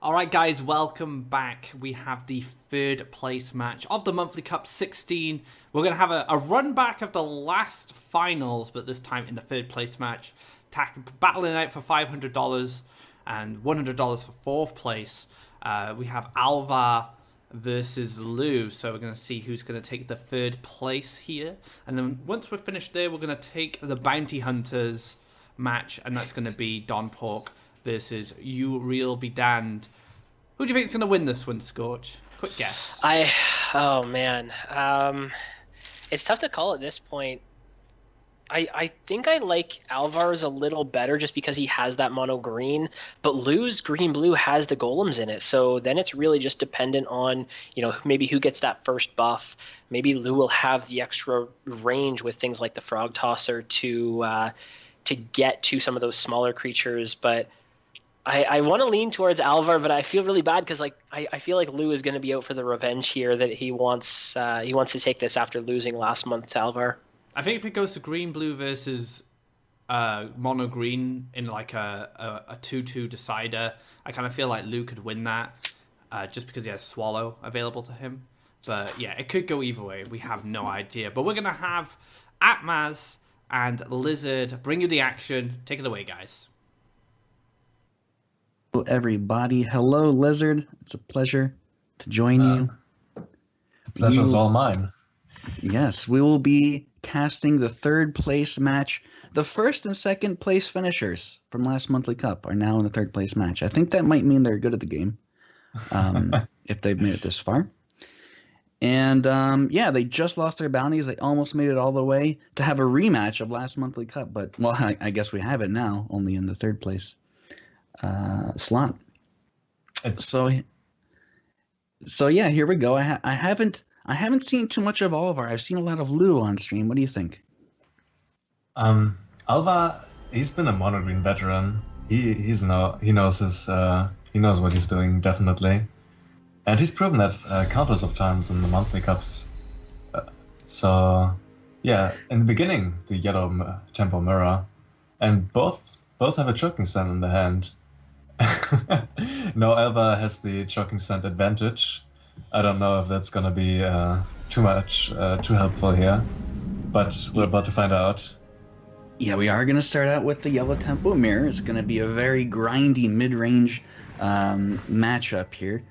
All right, guys, welcome back. We have the third place match of the Monthly Cup 16. We're going to have a run back of the last finals, but this time in the third place match. Battling out for $500 and $100 for fourth place. We have Alvar versus Lou, so we're going to see who's going to take the third place here. And then once we're finished there, we're going to take the Bounty Hunters match, and that's going to be Don Pork versus You Real Be Damned. Who do you think is going to win this one, Scorch? Quick guess. Oh man, it's tough to call at this point. I think I like Alvar's a little better just because he has that mono green, but Lou's green blue has the golems in it, so then it's really just dependent on, maybe who gets that first buff. Maybe Lou will have the extra range with things like the frog tosser to get to some of those smaller creatures, but I want to lean towards Alvar, but I feel really bad because I feel like Lou is going to be out for the revenge here that he wants to take this after losing last month to Alvar. I think if it goes to green blue versus mono green in like a 2-2 decider, I kind of feel like Lou could win that just because he has Swallow available to him. But yeah, it could go either way. We have no idea. But we're gonna have Atmaz and Lizard bring you the action. Take it away, guys. Hello, everybody. Hello, Lizard. It's a pleasure to join you. The pleasure's all mine. Yes, we will be casting the third place match. The first and second place finishers from last monthly cup are now in the third place match. I think that might mean they're good at the game if they've made it this far. And yeah, they just lost their bounties. They almost made it all the way to have a rematch of last monthly cup. But, well, I guess we have it now, only in the third place slot. So yeah, here we go. I haven't seen too much of Alvar. I've seen a lot of Lou on stream. What do you think? Alvar, he's been a monogreen veteran. He knows what he's doing, definitely, and he's proven that countless of times in the monthly cups. So yeah, in the beginning, the yellow tempo mirror, and both have a choking sand in the hand. No, Alvar has the choking sand advantage. I don't know if that's gonna be too helpful here, but we're about to find out. Yeah, we are gonna start out with the yellow tempo mirror. It's gonna be a very grindy mid-range matchup here.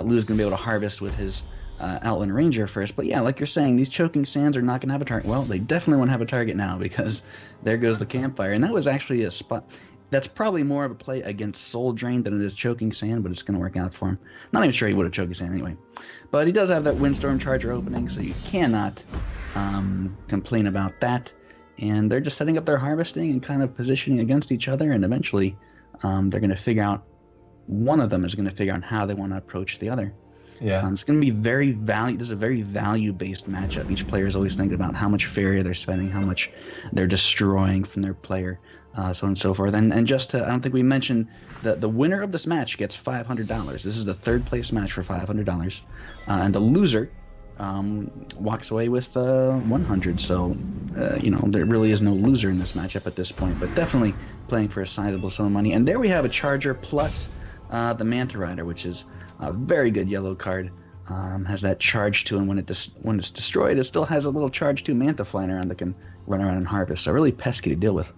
Lou's gonna be able to harvest with his Outland Ranger first, but yeah, like you're saying, these choking sands are not gonna have a target. Well, they definitely won't have a target now because there goes the campfire, and that was actually a spot. That's probably more of a play against Soul Drain than it is Choking Sand, but it's going to work out for him. Not even sure he would have Choking Sand anyway. But he does have that Windstorm Charger opening, so you cannot complain about that. And they're just setting up their harvesting and kind of positioning against each other, and eventually they're going to figure out, one of them is going to figure out how they want to approach the other. Yeah. It's going to be this is a very value-based matchup. Each player is always thinking about how much Faeria they're spending, how much they're destroying from their player. So on and so forth. And just to, I don't think we mentioned that the winner of this match gets $500. This is the third place match for $500. And the loser walks away with 100. So, there really is no loser in this matchup at this point, but definitely playing for a sizable sum of money. And there we have a Charger plus the Manta Rider, which is a very good yellow card. Has that charge to, and when it's destroyed, it still has a little charge to Manta flying around that can run around and harvest. So really pesky to deal with.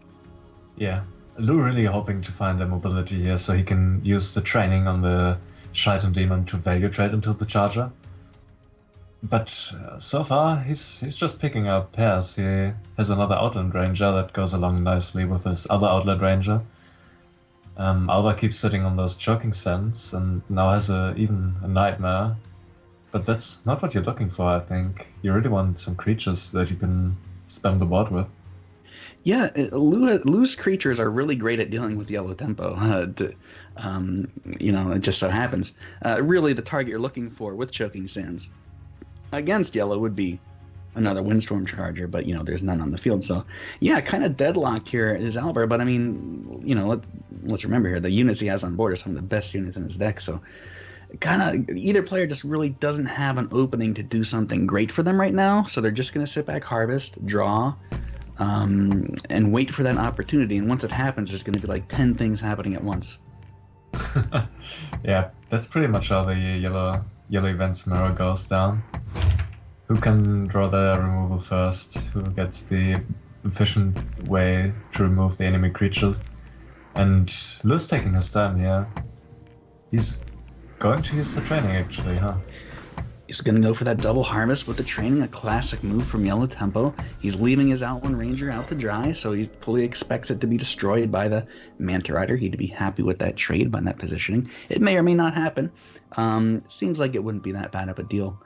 Yeah, Lou really hoping to find the mobility here so he can use the training on the Shaitan Demon to value trade into the Charger. But so far, he's just picking up pairs. He has another Outland Ranger that goes along nicely with his other Outland Ranger. Alva keeps sitting on those choking sands and now has even a Nightmare. But that's not what you're looking for, I think. You really want some creatures that you can spam the board with. Yeah, Lou's creatures are really great at dealing with yellow tempo. It just so happens. Really, the target you're looking for with Choking Sands against yellow would be another Windstorm Charger, but, there's none on the field. So, yeah, kind of deadlocked here is Alvar. But, I mean, let's remember here, the units he has on board are some of the best units in his deck. So, kind of either player just really doesn't have an opening to do something great for them right now. So they're just going to sit back, harvest, draw, and wait for that opportunity. And once it happens, there's going to be like 10 things happening at once. Yeah, that's pretty much how the yellow events mirror goes down. Who can draw the removal first? Who gets the efficient way to remove the enemy creatures? And Lou's taking his time here. He's going to use the training actually, huh? He's going to go for that double harvest with the training, a classic move from Yellow Tempo. He's leaving his Outland Ranger out to dry, so he fully expects it to be destroyed by the Manta Rider. He'd be happy with that trade by that positioning. It may or may not happen. Seems like it wouldn't be that bad of a deal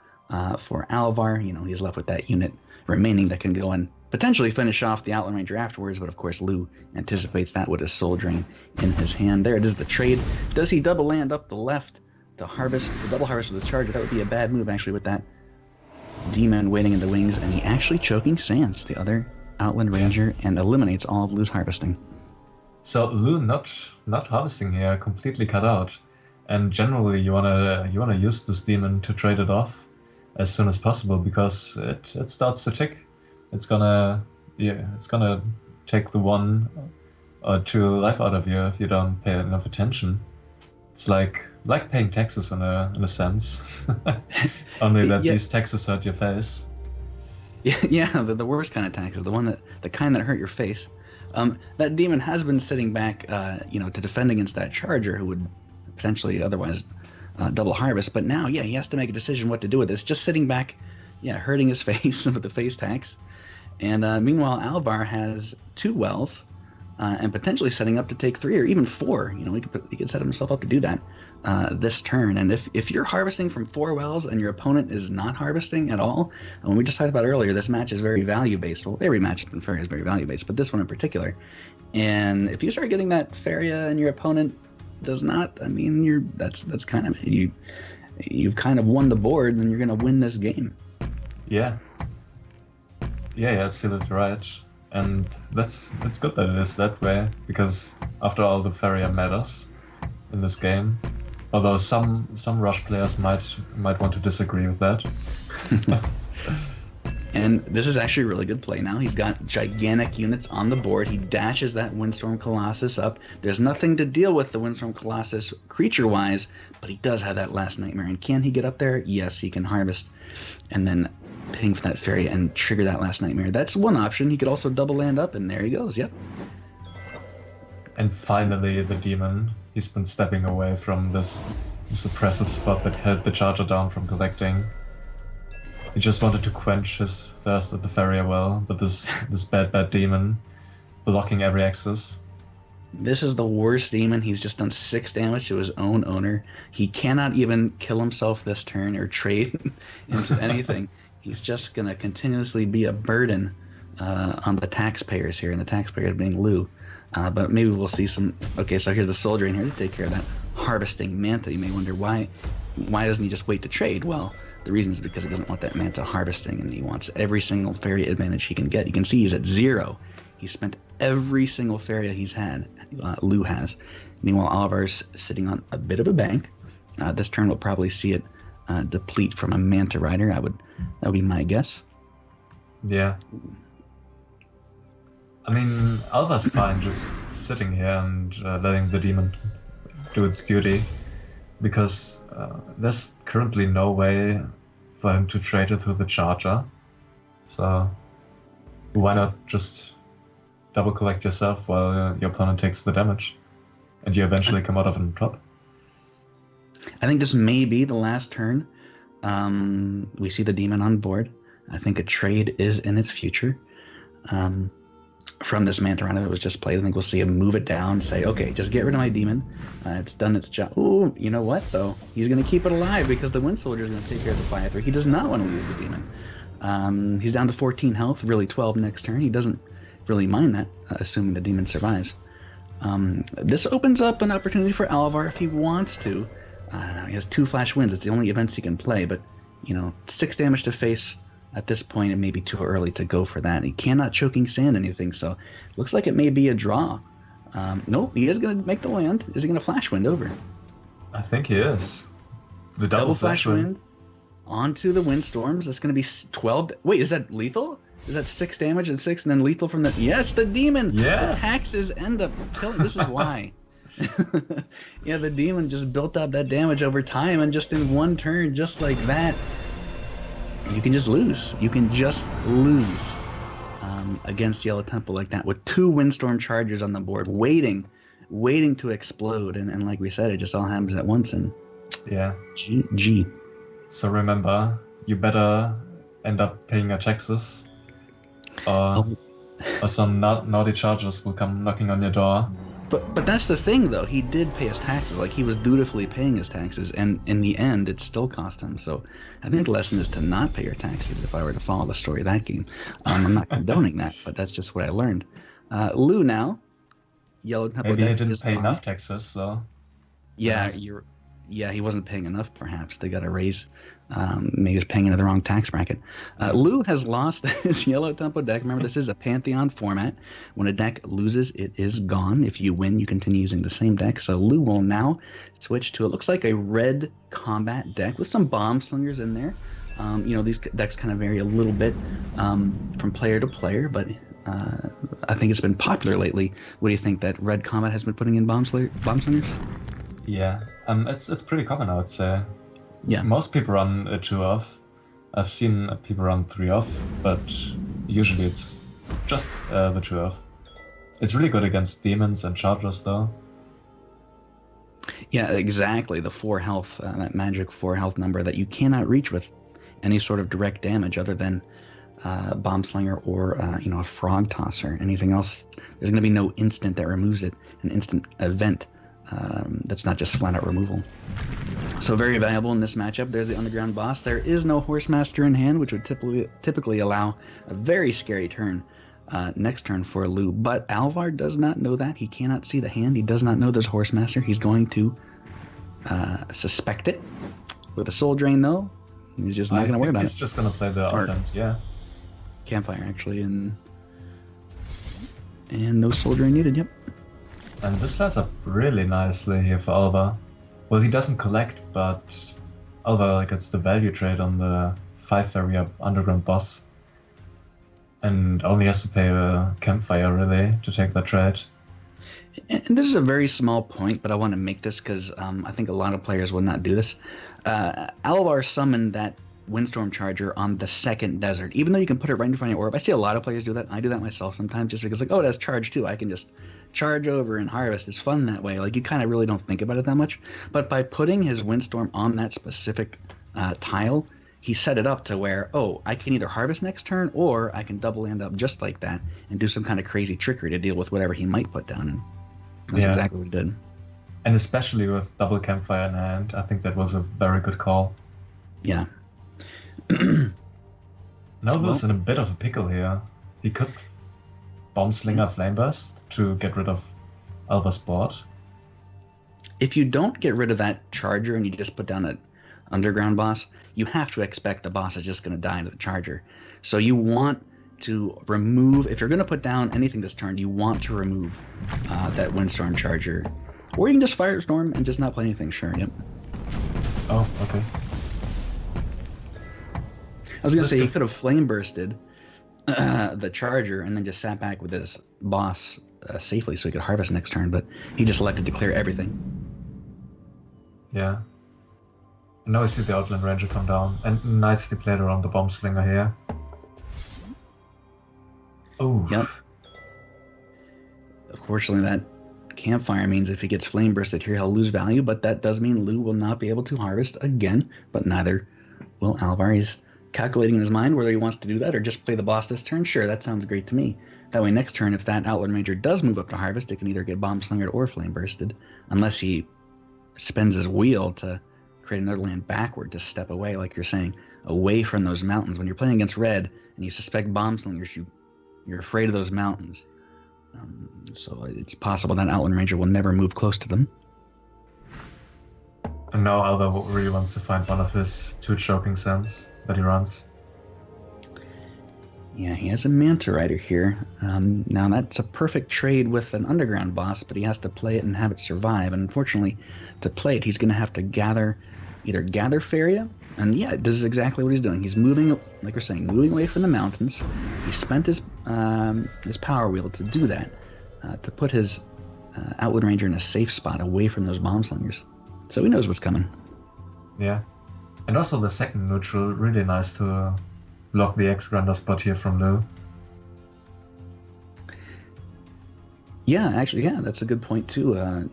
for Alvar. You know, he's left with that unit remaining that can go and potentially finish off the Outland Ranger afterwards, but of course Lou anticipates that with his Soul Drain in his hand. There it is, the trade. Does he double land up the left to double harvest with his charger? That would be a bad move actually with that demon waiting in the wings, and he actually choking Sans, the other Outland Ranger, and eliminates all of Lou's harvesting. So Lou not harvesting here, completely cut out. And generally you wanna use this demon to trade it off as soon as possible, because it starts to tick. It's gonna take the 1 or 2 life out of you if you don't pay enough attention. It's like paying taxes in a sense. Only that these taxes hurt your face. Yeah, the worst kind of taxes, the kind that hurt your face. That demon has been sitting back, to defend against that charger who would potentially otherwise double harvest. But now, he has to make a decision what to do with this. Just sitting back, hurting his face with the face tax. And meanwhile, Alvar has 2 wells. And potentially setting up to take 3 or even 4. He could set himself up to do that this turn. And if you're harvesting from 4 wells and your opponent is not harvesting at all, and we just talked about earlier, this match is very value-based. Well, every match in Faeria is very value-based, but this one in particular. And if you start getting that Faeria and your opponent does not, that's kind of it. You've kind of won the board, and you're going to win this game. Yeah, absolutely right. And that's good that it is that way, because after all, the Faeria matters in this game. Although some Rush players might want to disagree with that. And this is actually a really good play now. He's got gigantic units on the board. He dashes that Windstorm Colossus up. There's nothing to deal with the Windstorm Colossus creature-wise, but he does have that Last Nightmare. And can he get up there? Yes, he can harvest and then ping for that Faeria and trigger that Last Nightmare. That's one option. He could also double land up, and there he goes. Yep. And finally, the demon. He's been stepping away from this oppressive spot that held the charger down from collecting. He just wanted to quench his thirst at the Faeria well, but this bad demon blocking every access. This is the worst demon. He's just done 6 damage to his own owner. He cannot even kill himself this turn or trade into anything. He's just going to continuously be a burden on the taxpayers here, and the taxpayers being Lou. But maybe we'll see some... Okay, so here's the soldier in here to take care of that harvesting Manta. You may wonder why doesn't he just wait to trade? Well, the reason is because he doesn't want that Manta harvesting, and he wants every single Faeria advantage he can get. You can see he's at 0. He spent every single Faeria he's had, Lou has. Meanwhile, Alvar's sitting on a bit of a bank. This turn we'll probably see it deplete from a Manta Rider. That would be my guess. Yeah. I mean, Alva's fine just sitting here and letting the demon do its duty, because there's currently no way for him to trade it through the charger. So why not just double collect yourself while your opponent takes the damage, and you eventually come out of on top? I think this may be the last turn. We see the demon on board. I think a trade is in its future. From this Manta Rider that was just played, I think we'll see him move it down, say, okay, just get rid of my demon. It's done its job. Ooh, you know what, though? He's going to keep it alive because the Wind Soldier is going to take care of the 5/3. He does not want to lose the demon. He's down to 14 health, really 12 next turn. He doesn't really mind that, assuming the demon survives. This opens up an opportunity for Alvar if he wants to. He has 2 Flash Winds. It's the only events he can play, but 6 damage to face. At this point, it may be too early to go for that. He cannot Choking Sand anything, so looks like it may be a draw. Nope, he is going to make the land. Is he going to Flash Wind over? I think he is. The double Flash Wind onto the Windstorms. That's going to be 12. Wait, is that lethal? Is that 6 damage and 6 and then lethal from the... Yes, the demon! Yes! The taxes end up killing... This is why. Yeah, the demon just built up that damage over time, and just in one turn, just like that, you can just lose. You can just lose against Yellow Temple like that with 2 Windstorm Chargers on the board, waiting to explode. And like we said, it just all happens at once. And Yeah. GG. So remember, you better end up paying your taxes, or some naughty chargers will come knocking on your door. But that's the thing, though. He did pay his taxes. Like, he was dutifully paying his taxes, and in the end, it still cost him. So I think the lesson is to not pay your taxes if I were to follow the story of that game. I'm not condoning that, but that's just what I learned. Lou now. Yellow Temple Maybe he deck didn't is pay gone. enough taxes, so... Yeah, Nice. he wasn't paying enough, perhaps. They got a raise. Maybe he was paying into the wrong tax bracket. Lou has lost his Yellow Tempo deck. Remember, this is a Pantheon format. When a deck loses, it is gone. If you win, you continue using the same deck. So Lou will now switch to, it looks like a red combat deck with some bomb slingers in there. These decks kind of vary a little bit from player to player, but I think it's been popular lately. What do you think that red combat has been putting in bomb slingers? Yeah, it's pretty common, I would say. Yeah. Most people run a 2-off. I've seen people run 3-off, but usually it's just the 2-off. It's really good against demons and chargers, though. Yeah, exactly. The 4 health, that magic 4 health number that you cannot reach with any sort of direct damage other than bomb slinger or a frog tosser. Anything else, there's going to be no instant that removes it, an instant event. That's not just flat out removal. So very valuable in this matchup. There's the underground boss. There is no Horse Master in hand, which would typically allow a very scary turn next turn for Lou. But Alvar does not know that. He cannot see the hand. He does not know there's Horse Master. He's going to suspect it. With a Soul Drain, though, he's just not going to worry about He's it. just gonna play the Or- Outland, yeah. Campfire, actually, and no Soul Drain needed, yep. And this lines up really nicely here for Alva. Well, he doesn't collect, but Alva gets the value trade on the 5 Faeria underground boss. And only has to pay a campfire, really, to take that trade. And this is a very small point, but I want to make this because I think a lot of players would not do this. Alvar summoned that Windstorm Charger on the second desert, even though you can put it right in front of your orb. I see a lot of players do that. I do that myself sometimes just because, like, oh, that's charge too. I can just charge over and harvest. It's fun that way. Like, you kind of really don't think about it that much. But by putting his Windstorm on that specific tile, he set it up to where, oh, I can either harvest next turn or I can double land up just like that and do some kind of crazy trickery to deal with whatever he might put down. And that's Yeah. exactly what he did. And especially with double campfire in hand, I think that was a very good call. Yeah. Nova's in a bit of a pickle here. He could Bomb Slinger Flameburst to get rid of Alva's board. If you don't get rid of that charger and you just put down an underground boss, you have to expect the boss is just going to die into the charger. So you want to remove, if you're going to put down anything this turn, you want to remove that Windstorm Charger. Or you can just Firestorm and just not play anything, sure, yep. Oh, okay. I was going to This say, he could- could have Flame Bursted the Charger and then just sat back with his boss safely so he could harvest next turn, but he just elected to clear everything. Yeah. And now I see the Outland Ranger come down, and nicely played around the Bomb Slinger here. Oh. Yep. Unfortunately, that Campfire means if he gets Flame Bursted here, he'll lose value, but that does mean Lou will not be able to harvest again, but neither will Alvar. He's calculating in his mind whether he wants to do that or just play the boss this turn. Sure, that sounds great to me. That way, next turn, if that Outland Ranger does move up to harvest, it can either get Bomb Slingered or Flame Bursted, unless he spends his wheel to create another land backward to step away, like you're saying, away from those mountains. When you're playing against red and you suspect Bomb Slingers, you're afraid of those mountains. So it's possible that Outland Ranger will never move close to them. And now Alva really wants to find one of his 2 choking sands that he runs. Yeah, he has a Manta Rider here. Now that's a perfect trade with an underground boss, but he has to play it and have it survive. And unfortunately, to play it, he's going to have to either gather Faeria, and yeah, this is exactly what he's doing. He's moving, like we're saying, moving away from the mountains. He spent his power wheel to do that, to put his Outland Ranger in a safe spot away from those bomb slingers. So he knows what's coming. Yeah. And also the second neutral, really nice to block the X-Grinder spot here from Lou. Yeah, actually, yeah, that's a good point too.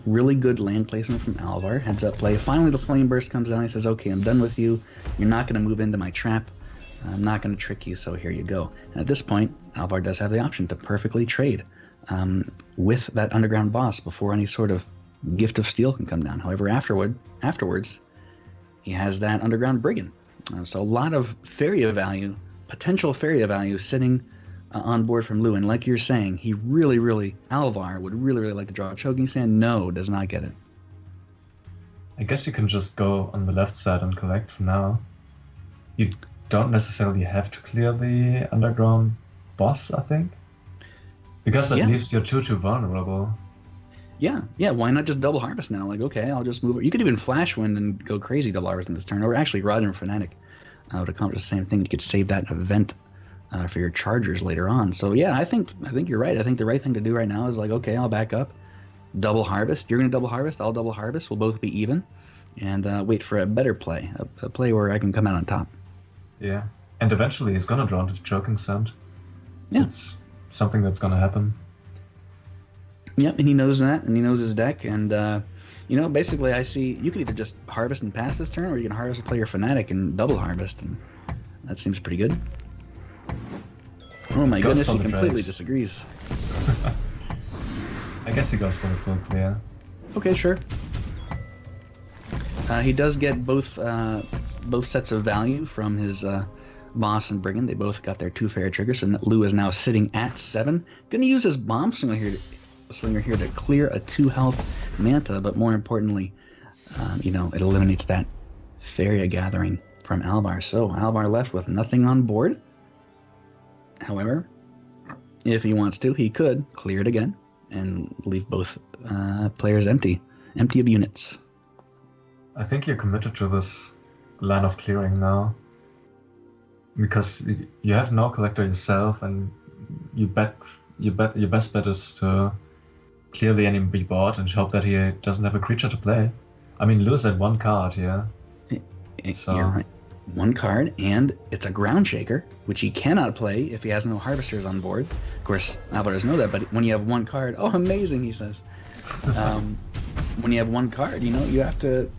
Really good land placement from Alvar. Heads up play. Finally, the Flame Burst comes down. He says, okay, I'm done with you. You're not going to move into my trap. I'm not going to trick you, so here you go. And at this point, Alvar does have the option to perfectly trade with that underground boss before any sort of gift of steel can come down. However, afterwards, he has that underground brigand. So a lot of Faeria value, potential Faeria value, sitting on board from Lou. And like you're saying, he Alvar would really like to draw a choking stand. No, does not get it. I guess you can just go on the left side and collect for now. You don't necessarily have to clear the underground boss, I think. Because that leaves your 2-2 vulnerable. Yeah, why not just double harvest now? Like, okay, I'll just move it. You could even flash wind and go crazy double harvest in this turn. Or actually, Roger and Fnatic would accomplish the same thing. You could save that event for your chargers later on. So yeah, I think you're right. I think the right thing to do right now is like, okay, I'll back up, double harvest. You're gonna double harvest. I'll double harvest. We'll both be even, and wait for a better play, a play where I can come out on top. Yeah, and eventually he's gonna draw into the choking stand. Yeah, it's something that's gonna happen. Yep, and he knows that, and he knows his deck, and basically I see you can either just harvest and pass this turn, or you can harvest and play your Fnatic and double harvest, and that seems pretty good. Oh my goodness, he completely disagrees. I guess he goes for the full clear. Okay, sure. He does get both sets of value from his boss and brigand. They both got their 2 fair triggers, and Lou is now sitting at 7. Gonna use his bomb slinger here to clear a 2 health Manta, but more importantly, it eliminates that Faeria gathering from Alvar. So Alvar left with nothing on board. However, if he wants to, he could clear it again and leave both players empty of units. I think you're committed to this line of clearing now, because you have no collector yourself, and your best bet is to clear the enemy board and hope that he doesn't have a creature to play. I mean, lose that 1 card here. So. You're right. 1 card, and it's a ground shaker, which he cannot play if he has no harvesters on board. Of course, Alvar doesn't know that, but when you have 1 card, oh, amazing, he says. When you have 1 card, you have to.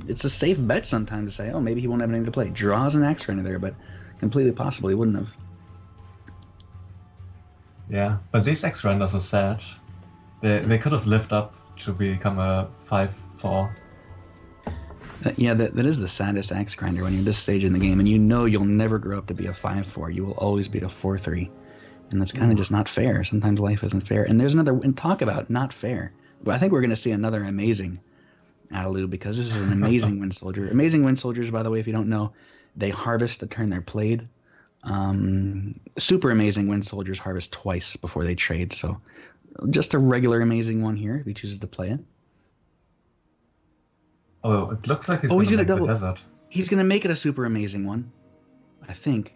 It's a safe bet sometimes to say, oh, maybe he won't have anything to play. Draws an X-Grinder there, but completely possible he wouldn't have. Yeah, but these X-Grinders are sad. They could have lived up to become a 5-4. Yeah, that is the saddest axe grinder when you're this stage in the game, and you'll never grow up to be a 5-4. You will always be a 4-3, and that's kind of just not fair. Sometimes life isn't fair. And there's another, and talk about not fair. But I think we're going to see another amazing Adaloo, because this is an amazing Wind Soldier. Amazing Wind Soldiers, by the way, if you don't know, they harvest the turn they're played. Super amazing Wind Soldiers harvest twice before they trade, so just a regular amazing one here if he chooses to play it. Oh, it looks like he's going to make the desert. He's going to make it a super amazing one, I think.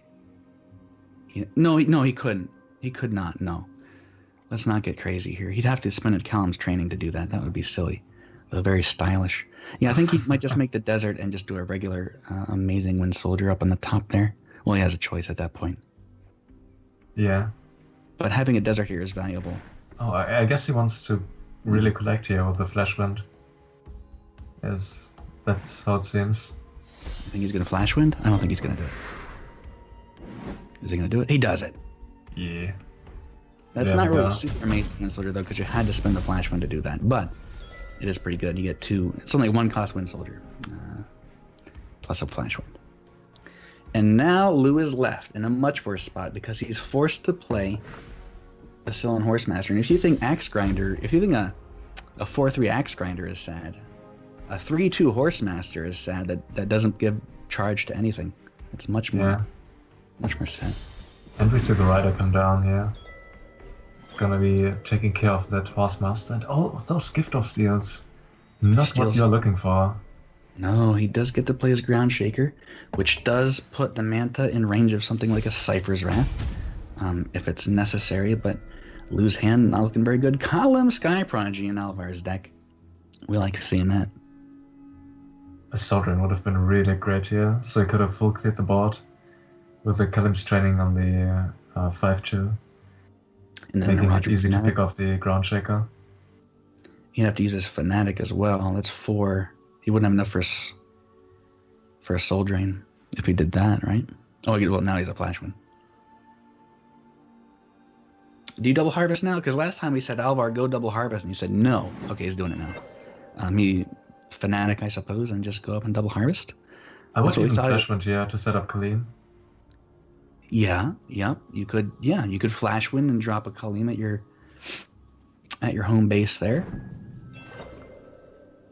No, he couldn't. He could not, no. Let's not get crazy here. He'd have to spend at Callum's training to do that. That would be silly. Very stylish. Yeah, I think he might just make the desert and just do a regular amazing Wind Soldier up on the top there. Well, he has a choice at that point. Yeah. But having a desert here is valuable. Oh, I guess he wants to really collect here with the Flash Wind. Yes, that's how it seems. You think he's going to Flash Wind? I don't think he's going to do it. Is he going to do it? He does it. Yeah. That's not really super amazing Wind Soldier, though, because you had to spend the Flash Wind to do that. But it is pretty good. You get 2. It's only 1 cost Wind Soldier. Plus a Flash Wind. And now Lou is left in a much worse spot because he's forced to play a Sylvan Horsemaster. And if you think Axe Grinder, if you think a 4-3 Axe Grinder is sad, a 3-2 Horsemaster is sad that doesn't give charge to anything. It's much more sad. And we see the rider come down here. Gonna be taking care of that Horsemaster. And oh, those Gift of Steels. Not what you're looking for. No, he does get to play his Ground Shaker, which does put the Manta in range of something like a Cypher's Wrath, if it's necessary. But Lou's hand not looking very good. Column Sky Prodigy in Alvar's deck. We like seeing that. A Sovereign would have been really great here, so he could have full cleared the board with the Kalim's training on the 5-2, And then making Roger it easy to Fanatic. pick off the Ground Shaker. He'd have to use his Fanatic as well. That's 4. He wouldn't have enough for a Soul Drain if he did that, right? Oh, well, now he's a Flashman. Do you double harvest now? Because last time we said, Alvar, go double harvest, and he said no. Okay, he's doing it now. He Fanatic, I suppose, and just go up and double harvest. I would That's what we even thought. Flashman here to set up Kalim. Yeah, you could. Yeah, you could Flash Wind and drop a Kalim at your home base there,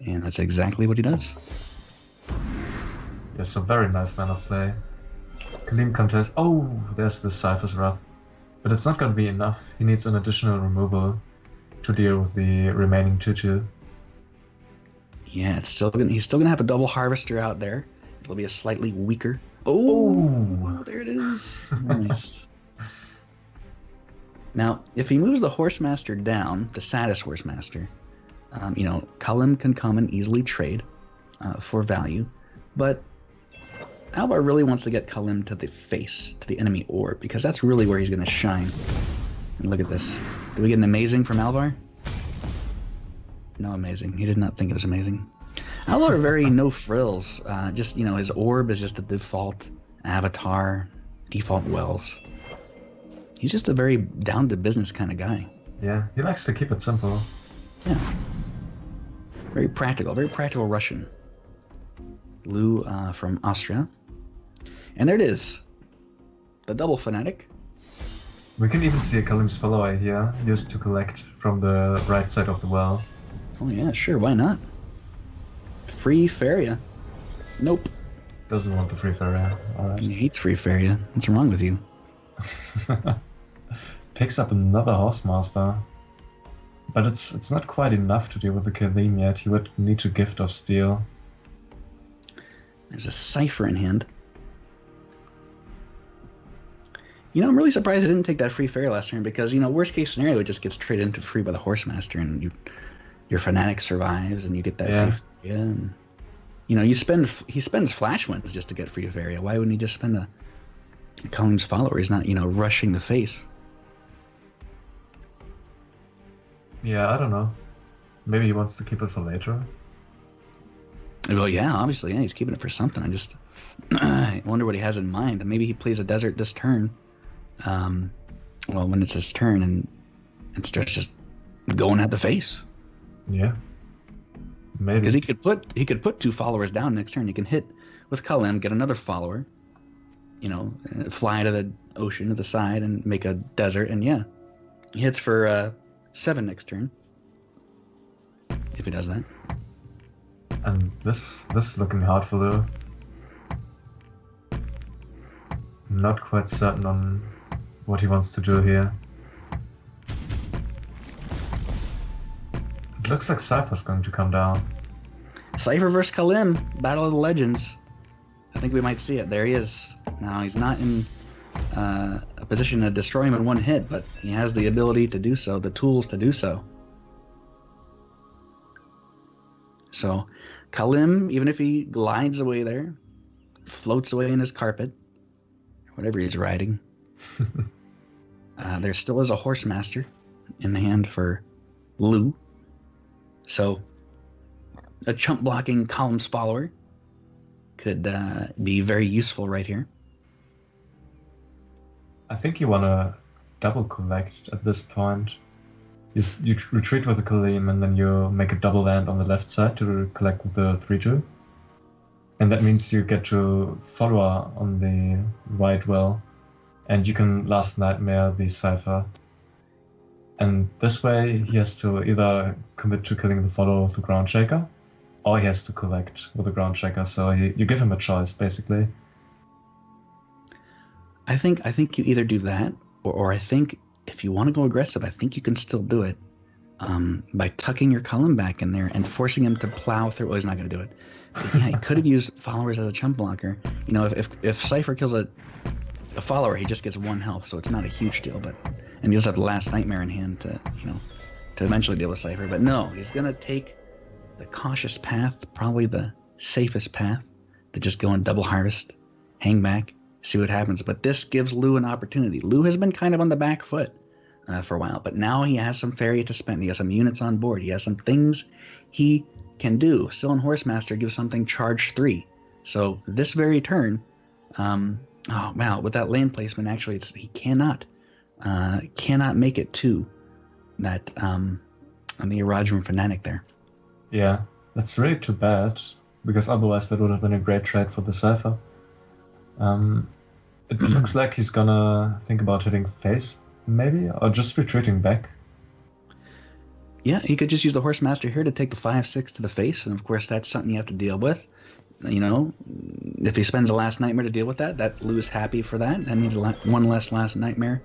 and that's exactly what he does. Yes, so very nice line of play. Kalim contest. Oh, there's the Cypher's Wrath. But it's not going to be enough. He needs an additional removal to deal with the remaining 2-2. Yeah, he's still gonna have a double harvester out there. It'll be a slightly weaker. Oh, there it is. Nice. Now, if he moves the Horsemaster down, the saddest Horsemaster, Kalim can come and easily trade for value, but Alvar really wants to get Kalim to the face, to the enemy orb, because that's really where he's going to shine. And look at this. Did we get an amazing from Alvar? No amazing. He did not think it was amazing. Alvar very no frills. Just, his orb is just the default avatar, default wells. He's just a very down to business kind of guy. Yeah, he likes to keep it simple. Yeah. Very practical Russian. Lou from Austria. And there it is. The double Fanatic. We can even see a Kalim's follower here, used to collect from the right side of the well. Oh yeah, sure, why not? Free Faeria. Nope. Doesn't want the free Faeria. Alright. He hates free Faeria. What's wrong with you? Picks up another Horsemaster. But it's not quite enough to deal with the Kalim yet. He would need to Gift of Steel. There's a Cypher in hand. I'm really surprised I didn't take that free Faeria last turn because, worst case scenario, it just gets traded into free by the Horsemaster and your Fanatic survives and you get that free Faeria. And, he spends Flash Winds just to get free Faeria. Why wouldn't he just spend a Kalim's follower? He's not, rushing the face. Yeah, I don't know. Maybe he wants to keep it for later. Well, yeah, obviously, yeah, he's keeping it for something. I wonder what he has in mind. Maybe he plays a desert this turn. When it's his turn and starts just going at the face. Yeah. Maybe. Because he could put 2 followers down next turn. He can hit with Kalim, get another follower, fly to the ocean to the side and make a desert, and yeah, he hits for 7 next turn. If he does that. And this is looking hard for Lou. Not quite certain on what he wants to do here. It looks like Cypher's going to come down. Cypher versus Kalim, Battle of the Legends. I think we might see it. There he is. Now, he's not in a position to destroy him in one hit, but he has the ability to do so, the tools to do so. So, Kalim, even if he glides away there, floats away in his carpet, whatever he's riding, there still is a Horsemaster in the hand for Lou. So, a chump blocking Kalim's follower could be very useful right here. I think you want to double collect at this point. You retreat with the Kalim and then you make a double land on the left side to collect with the 3-2. And that means you get to follower on the right well. And you can Last Nightmare the Cypher. And this way he has to either commit to killing the follower with the Ground Shaker, or he has to collect with the Ground Shaker. So you give him a choice, basically. I think you either do that, or I think if you want to go aggressive, I think you can still do it by tucking your Kalim back in there and forcing him to plow through. Well, he's not going to do it. But yeah, he could have used followers as a chump blocker. If Cypher kills a follower, he just gets 1 health, so it's not a huge deal. But And he does have the Last Nightmare in hand to, to eventually deal with Cypher. But no, he's going to take the cautious path, probably the safest path, to just go and double harvest, hang back, see what happens. But this gives Lou an opportunity. Lou has been kind of on the back foot for a while, but now he has some Faeria to spend. He has some units on board. He has some things he can do. Sylvan Horsemaster gives something charge 3. So this very turn, oh wow, with that land placement, actually, he cannot make it to that the Erodium Fanatic there. Yeah, that's really too bad, because otherwise that would have been a great trade for the Cypher. It looks like he's gonna think about hitting face, maybe, or just retreating back. Yeah, he could just use the Horsemaster here to take the 5/6 to the face, and of course that's something you have to deal with. If he spends a Last Nightmare to deal with that Lou's happy for that. That means one less Last Nightmare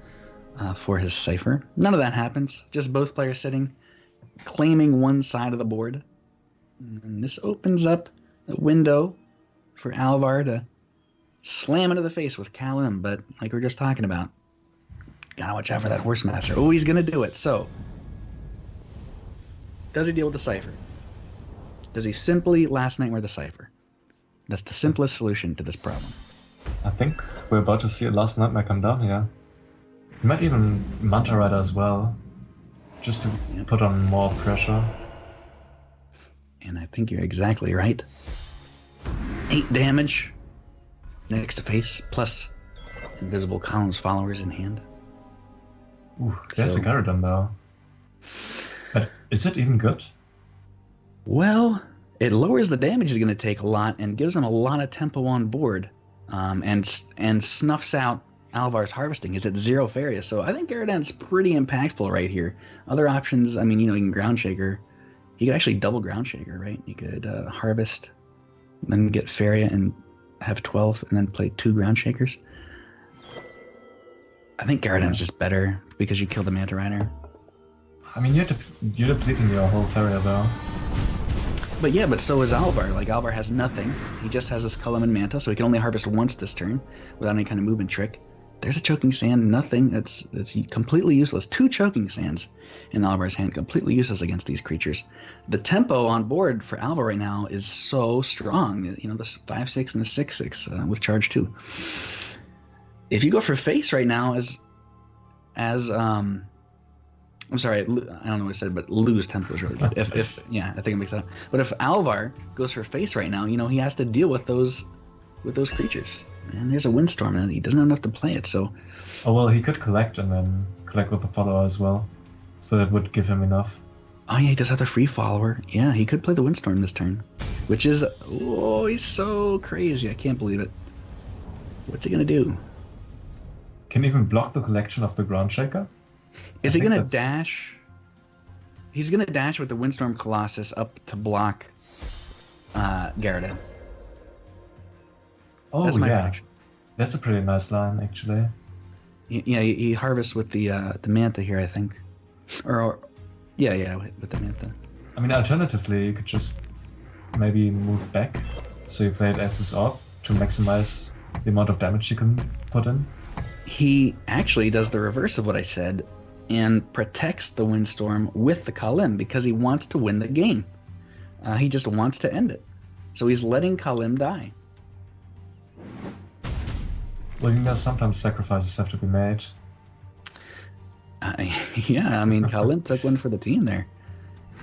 for his Cypher. None of that happens. Just both players sitting, claiming one side of the board. And this opens up a window for Alvar to slam into the face with Kalim, but like we were just talking about, gotta watch out for that Horsemaster. Oh, he's gonna do it. So, does he deal with the Cypher? Does he simply Last Nightmare the Cypher? That's the simplest solution to this problem. I think we're about to see a Last Nightmare come down here. He might even Manta Rider as well, just to put on more pressure. And I think you're exactly right. 8 damage next to face, plus Invisible Column's followers in hand. Ooh, there's a Garradon though. But is it even good? Well, it lowers the damage he's going to take a lot and gives him a lot of tempo on board, and snuffs out Alvar's harvesting. He's at 0 Faeria, so I think Garradon's pretty impactful right here. Other options, I mean, you can Ground Shaker. He could actually double Ground Shaker, right? You could harvest, then get Faeria and have 12, and then play 2 Ground Shakers. I think Garradon's just better because you kill the Manta Rider. I mean, you're depleting your whole Faeria though. But so is Alvar. Like, Alvar has nothing. He just has this Column and Manta, so he can only harvest once this turn without any kind of movement trick. There's a Choking Sand, nothing. That's completely useless. 2 Choking Sands in Alvar's hand, completely useless against these creatures. The tempo on board for Alvar right now is so strong. The 5/6 and the 6/6 with charge 2. If you go for face right now I'm sorry, I don't know what I said, but Lou's tempo is really good. I think it makes that up. But if Alvar goes for face right now, he has to deal with those creatures. And there's a Windstorm, and he doesn't have enough to play it, so... Oh, well, he could collect and then collect with the follower as well. So that would give him enough. Oh, yeah, he does have the free follower. Yeah, he could play the Windstorm this turn. Which is... Oh, he's so crazy. I can't believe it. What's he going to do? Can he even block the collection of the Ground Shaker? Is he going to dash? He's going to dash with the Windstorm Colossus up to block Garradon. Oh, that's my prediction. That's a pretty nice line, actually. Yeah, he harvests with the Manta here, I think. Or with the Manta. I mean, alternatively, you could just maybe move back, so you play it as this orb to maximize the amount of damage you can put in. He actually does the reverse of what I said and protects the Windstorm with the Kalim because he wants to win the game. He just wants to end it. So he's letting Kalim die. Well, sometimes sacrifices have to be made. Kalim took one for the team there.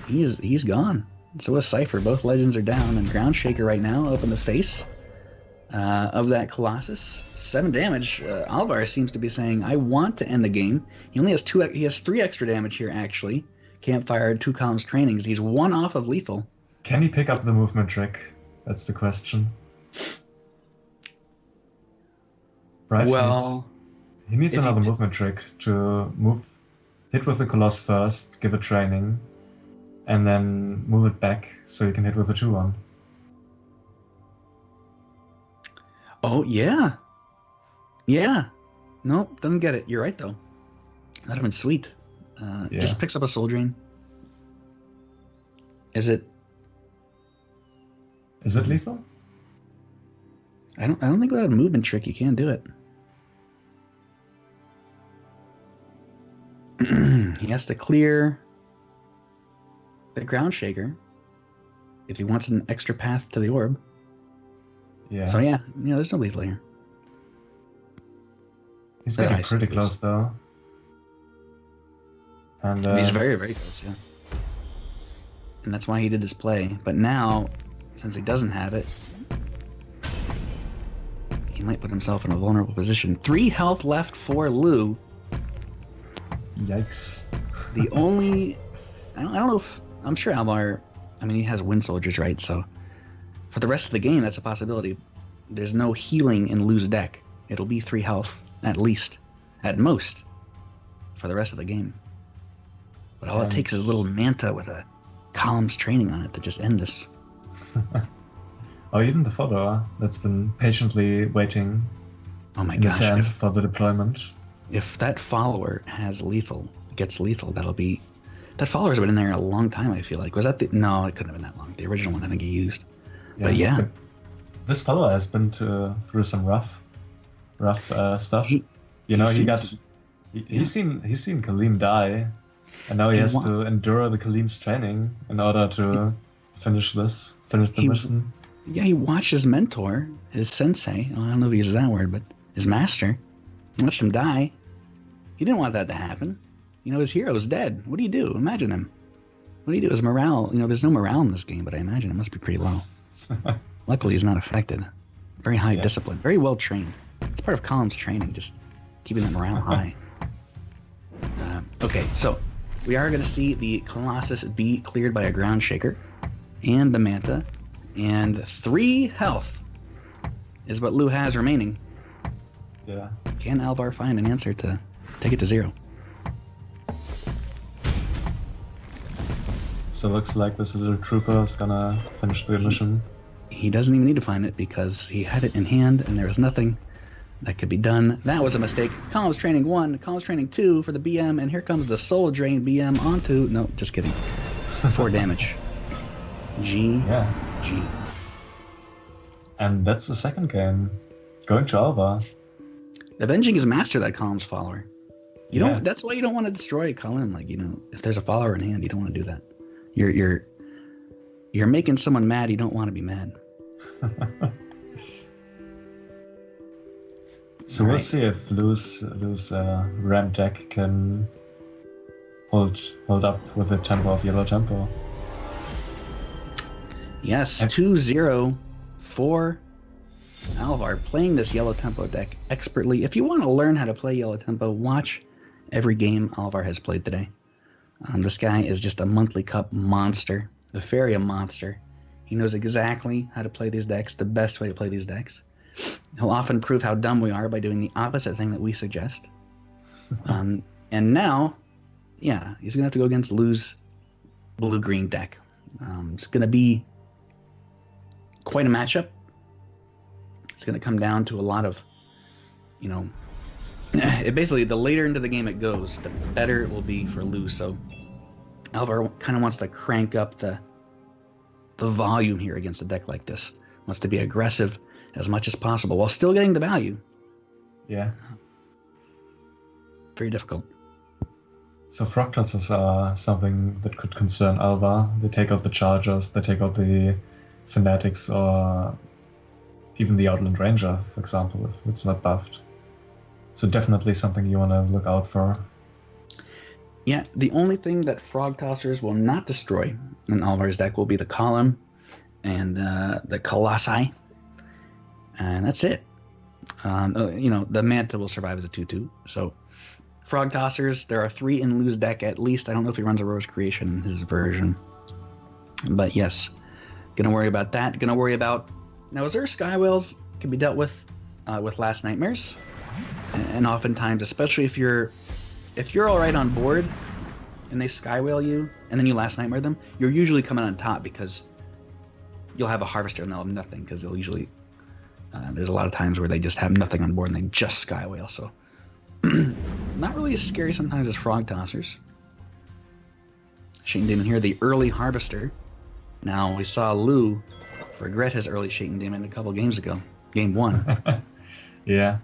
He's gone. So is Cypher. Both legends are down, and Ground Shaker right now up in the face of that Colossus. 7 damage. Alvar seems to be saying, I want to end the game. He only has 3 extra damage here, actually. Campfire, 2 columns trainings. He's 1 off of lethal. Can he pick up the movement trick? That's the question. Right? Well... He needs another movement trick to hit with the Coloss first, give it training, and then move it back so you can hit with a 2-1. Oh, yeah. Yeah. Nope, doesn't get it. You're right, though. That'd have been sweet. Just picks up a Soul Drain. Is it lethal? I don't think without a movement trick you can do it. He has to clear the ground shaker if he wants an extra path to the orb. Yeah. So yeah, there's no lethal here. He's That getting I pretty suppose. close though. And He's very, very close, yeah. And that's why he did this play. But now, since he doesn't have it, he might put himself in a vulnerable position. 3 health left for Lou. yikes. The only... I don't know if... I'm sure Alvar... I mean, he has Wind Soldiers, right? So for the rest of the game, that's a possibility. There's no healing in Lou's deck. It'll be 3 health, at least. At most. For the rest of the game. But all it takes is a little Manta with a Columns Training on it to just end this. Or even the follower that's been patiently waiting Oh my in his gosh. hand for the deployment. If that follower gets lethal, that'll be... That follower's been in there a long time, I feel like. Was that the... No, it couldn't have been that long. The original one I think he used. But yeah. This follower has been through some rough stuff. He He's seems- seen Kaleem die, and now he has to endure the Kaleem's training in order to finish the mission. Yeah, he watched his mentor, his sensei, I don't know if he uses that word, but his master, watched him die. He didn't want that to happen. His hero's dead. What do you do? Imagine him. What do you do? His morale, there's no morale in this game, but I imagine it must be pretty low. Luckily, he's not affected. Very high discipline. Very well trained. It's part of Columns Training, just keeping the morale high. Okay, so we are going to see the Colossus be cleared by a ground shaker and the Manta. And 3 health is what Lou has remaining. Yeah. Can Alvar find an answer to take it to 0? So looks like this little trooper is gonna finish the mission. He doesn't even need to find it because he had it in hand and there was nothing that could be done. That was a mistake. Columns Training 1, Columns Training 2 for the BM, and here comes the Soul Drain BM onto... No, just kidding. 4 damage. G. Yeah. G. And that's the second game. Going to Alba. Avenging his master, that Columns follower. You Yeah. don't. That's why you don't want to destroy Colin. Like, if there's a follower in hand, you don't want to do that. You're making someone mad. You don't want to be mad. So we'll see if Lou's Ram deck can hold up with the tempo of Yellow Tempo. Yes, 2-0 for Alvar, playing this Yellow Tempo deck expertly. If you want to learn how to play Yellow Tempo, watch every game Alvar has played today. This guy is just a monthly cup monster, the Faeria monster. He knows exactly how to play these decks, the best way to play these decks. He'll often prove how dumb we are by doing the opposite thing that we suggest. And now, yeah, he's going to have to go against Lou's blue-green deck. It's going to be quite a matchup. It's going to come down to a lot of, basically, the later into the game it goes, the better it will be for Lou. So Alvar kind of wants to crank up the volume here against a deck like this. Wants to be aggressive as much as possible while still getting the value. Yeah. Very difficult. So frog tosses are something that could concern Alva. They take out the Chargers, they take out the Fanatics, or even the Outland Ranger, for example, if it's not buffed. So definitely something you want to look out for. Yeah, the only thing that Frog Tossers will not destroy in Alvar's deck will be the Column and the Colossi. And that's it. The Manta will survive as a 2-2. So Frog Tossers, there are 3 in Lou's deck at least. I don't know if he runs a Rose Creation in his version. But yes, gonna worry about that. Gonna worry about... Now, Azure Skywhales can be dealt with Last Nightmares. And oftentimes, especially if you're all right on board and they Skywhale you and then you Last Nightmare them, you're usually coming on top because you'll have a Harvester and they'll have nothing because they'll usually... there's a lot of times where they just have nothing on board and they just Skywhale, so... Not really as scary sometimes as Frog Tossers. Shayton Demon here, the early Harvester. Now, we saw Lou regret his early Shayton Demon a couple games ago. Game 1. Yeah.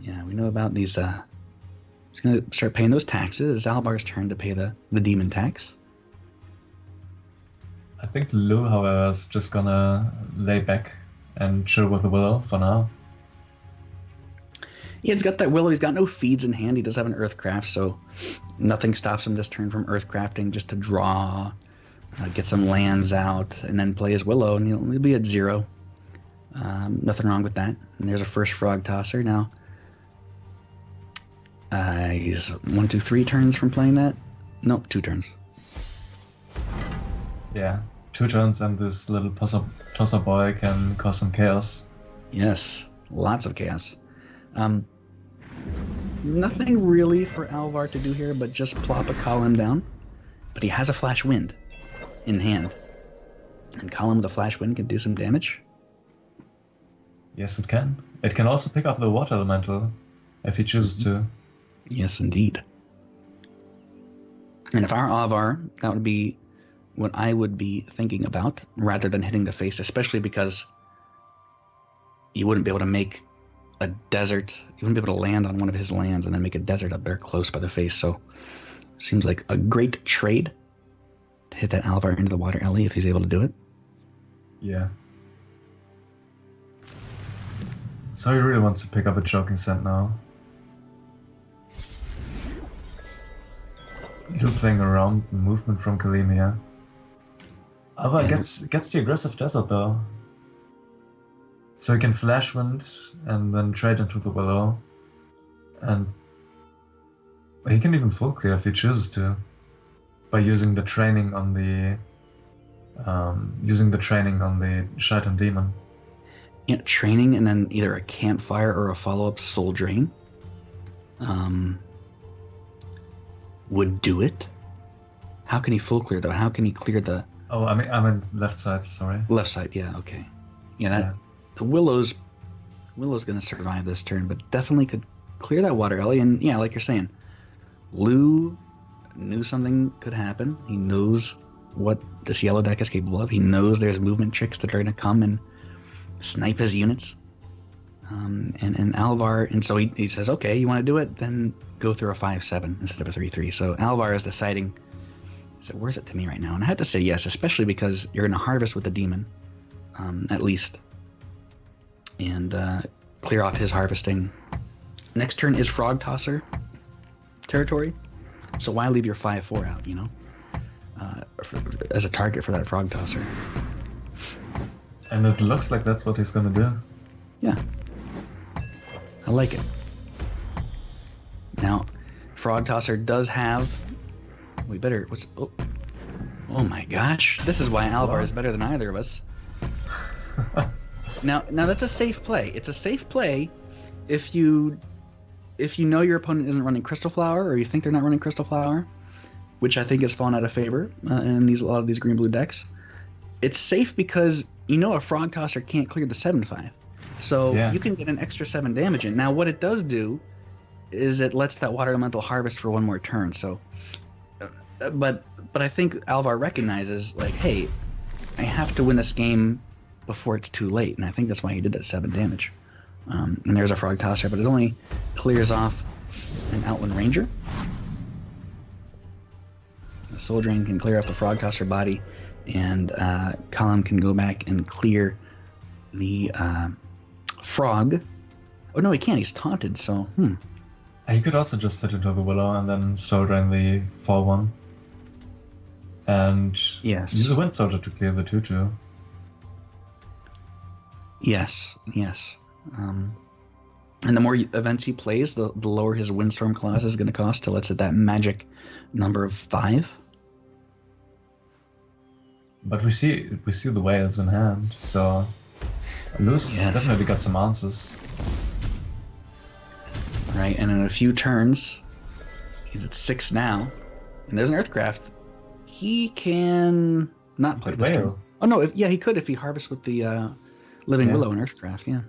Yeah, we know about these He's going to start paying those taxes. It's Alvar's turn to pay the demon tax. I think Lou, however, is just gonna lay back and chill with the Willow for now. Yeah, he's got that Willow. He's got no feeds in hand. He does have an Earthcraft, so nothing stops him this turn from Earthcrafting just to draw, get some lands out, and then play his Willow, and he'll be at 0. Nothing wrong with that. And there's a first Frog Tosser. Now, he's 1, 2, 3 turns from playing that. Nope, 2 turns. Yeah, 2 turns and this little tosser boy can cause some chaos. Yes, lots of chaos. Nothing really for Alvar to do here but just plop a column down. But he has a Flash Wind in hand. And column with a Flash Wind can do some damage. Yes, it can. It can also pick up the Water Elemental if he chooses to. Yes, indeed. And if our Alvar, that would be what I would be thinking about, rather than hitting the face, especially because you wouldn't be able to make a desert, you wouldn't be able to land on one of his lands and then make a desert up there close by the face. So seems like a great trade to hit that Alvar into the water alley if he's able to do it. Yeah. So he really wants to pick up a Choking Scent now. Lou playing around the movement from Kalim here. Alvar gets the aggressive desert though. So he can Flash Wind and then trade into the Willow. And he can even full clear if he chooses to. By using the training on the Shaitan Demon. Yeah, training and then either a campfire or a follow-up Soul Drain. Would do it. How can he full clear though? How can he clear the... Oh, I mean left side, sorry. Left side, yeah, okay. Yeah, the Willow's gonna survive this turn, but definitely could clear that water alley. And yeah, like you're saying, Lou knew something could happen. He knows what this yellow deck is capable of. He knows there's movement tricks that are gonna come and snipe his units. And Alvar, and so he says, okay, you want to do it? Then go through a 5/7 instead of a 3/3. So Alvar is deciding, is it worth it to me right now? And I had to say yes, especially because you're going to harvest with the demon, at least, and clear off his harvesting. Next turn is Frog Tosser territory, so why leave your 5/4 out, you know, as a target for that Frog Tosser? And it looks like that's what he's gonna do. Yeah. I like it. Now, Frog Tosser does have... We better... What's... Oh my gosh. This is why Alvar is better than either of us. Now that's a safe play. It's a safe play if you know your opponent isn't running Crystal Flower, or you think they're not running Crystal Flower, which I think has fallen out of favor in a lot of these green-blue decks. It's safe because you know a Frog Tosser can't clear the 7/5. So you can get an extra 7 damage in. Now, what it does do is it lets that Water Elemental harvest for one more turn. So, but I think Alvar recognizes, like, hey, I have to win this game before it's too late, and I think that's why he did that 7 damage. And there's a Frog Tosser, but it only clears off an Outland Ranger. The Soul Drain can clear off the Frog Tosser body, and Column can go back and clear the Frog. Oh no, he can't. He's taunted. So He could also just hit into the Willow and then Soul Drain the 4/1. And use a Wind Soldier to clear the 2/2. Yes. And the more events he plays, the lower his Windstorm clause is going to cost till it's at that magic number of 5. But we see the whales in hand, so Lou's definitely got some answers. Right, and in a few turns, he's at 6 now, and there's an Earthcraft. He can not play this turn. Oh no, he could if he harvests with the Living Willow and Earthcraft. Yeah,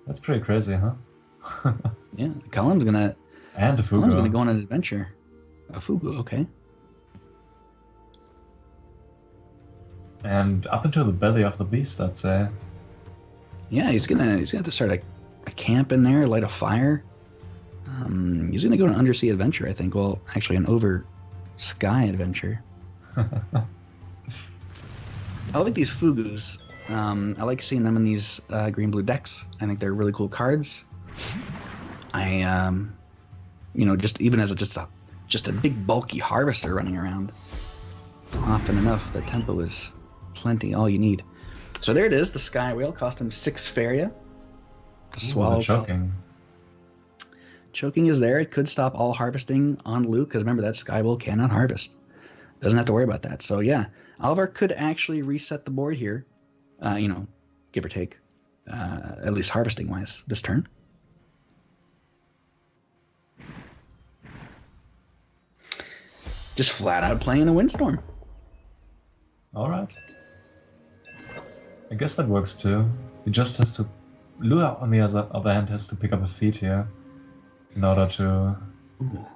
that's pretty crazy, huh? Yeah, Cullum's gonna and a Fugu. Cullum's gonna go on an adventure. A Fugu, okay. And up into the belly of the beast, I'd say. Yeah, he's gonna have to start a camp in there, light a fire. He's going to go on an undersea adventure, I think. Well, actually, an over sky adventure. I like these Fugus. I like seeing them in these green-blue decks. I think they're really cool cards. Just even as just a big bulky harvester running around, often enough the tempo is plenty, all you need. So there it is. The Sky Whale cost him 6 Faeria to swallow. Choking. Choking is there. It could stop all harvesting on Luke, because remember that Sky Whale cannot harvest. Doesn't have to worry about that. So yeah, Alvar could actually reset the board here, give or take, at least harvesting wise this turn. Just flat out playing a Windstorm. All right. I guess that works too. He just has to. Lua, on the other hand, has to pick up a feat here in order to. Ooh.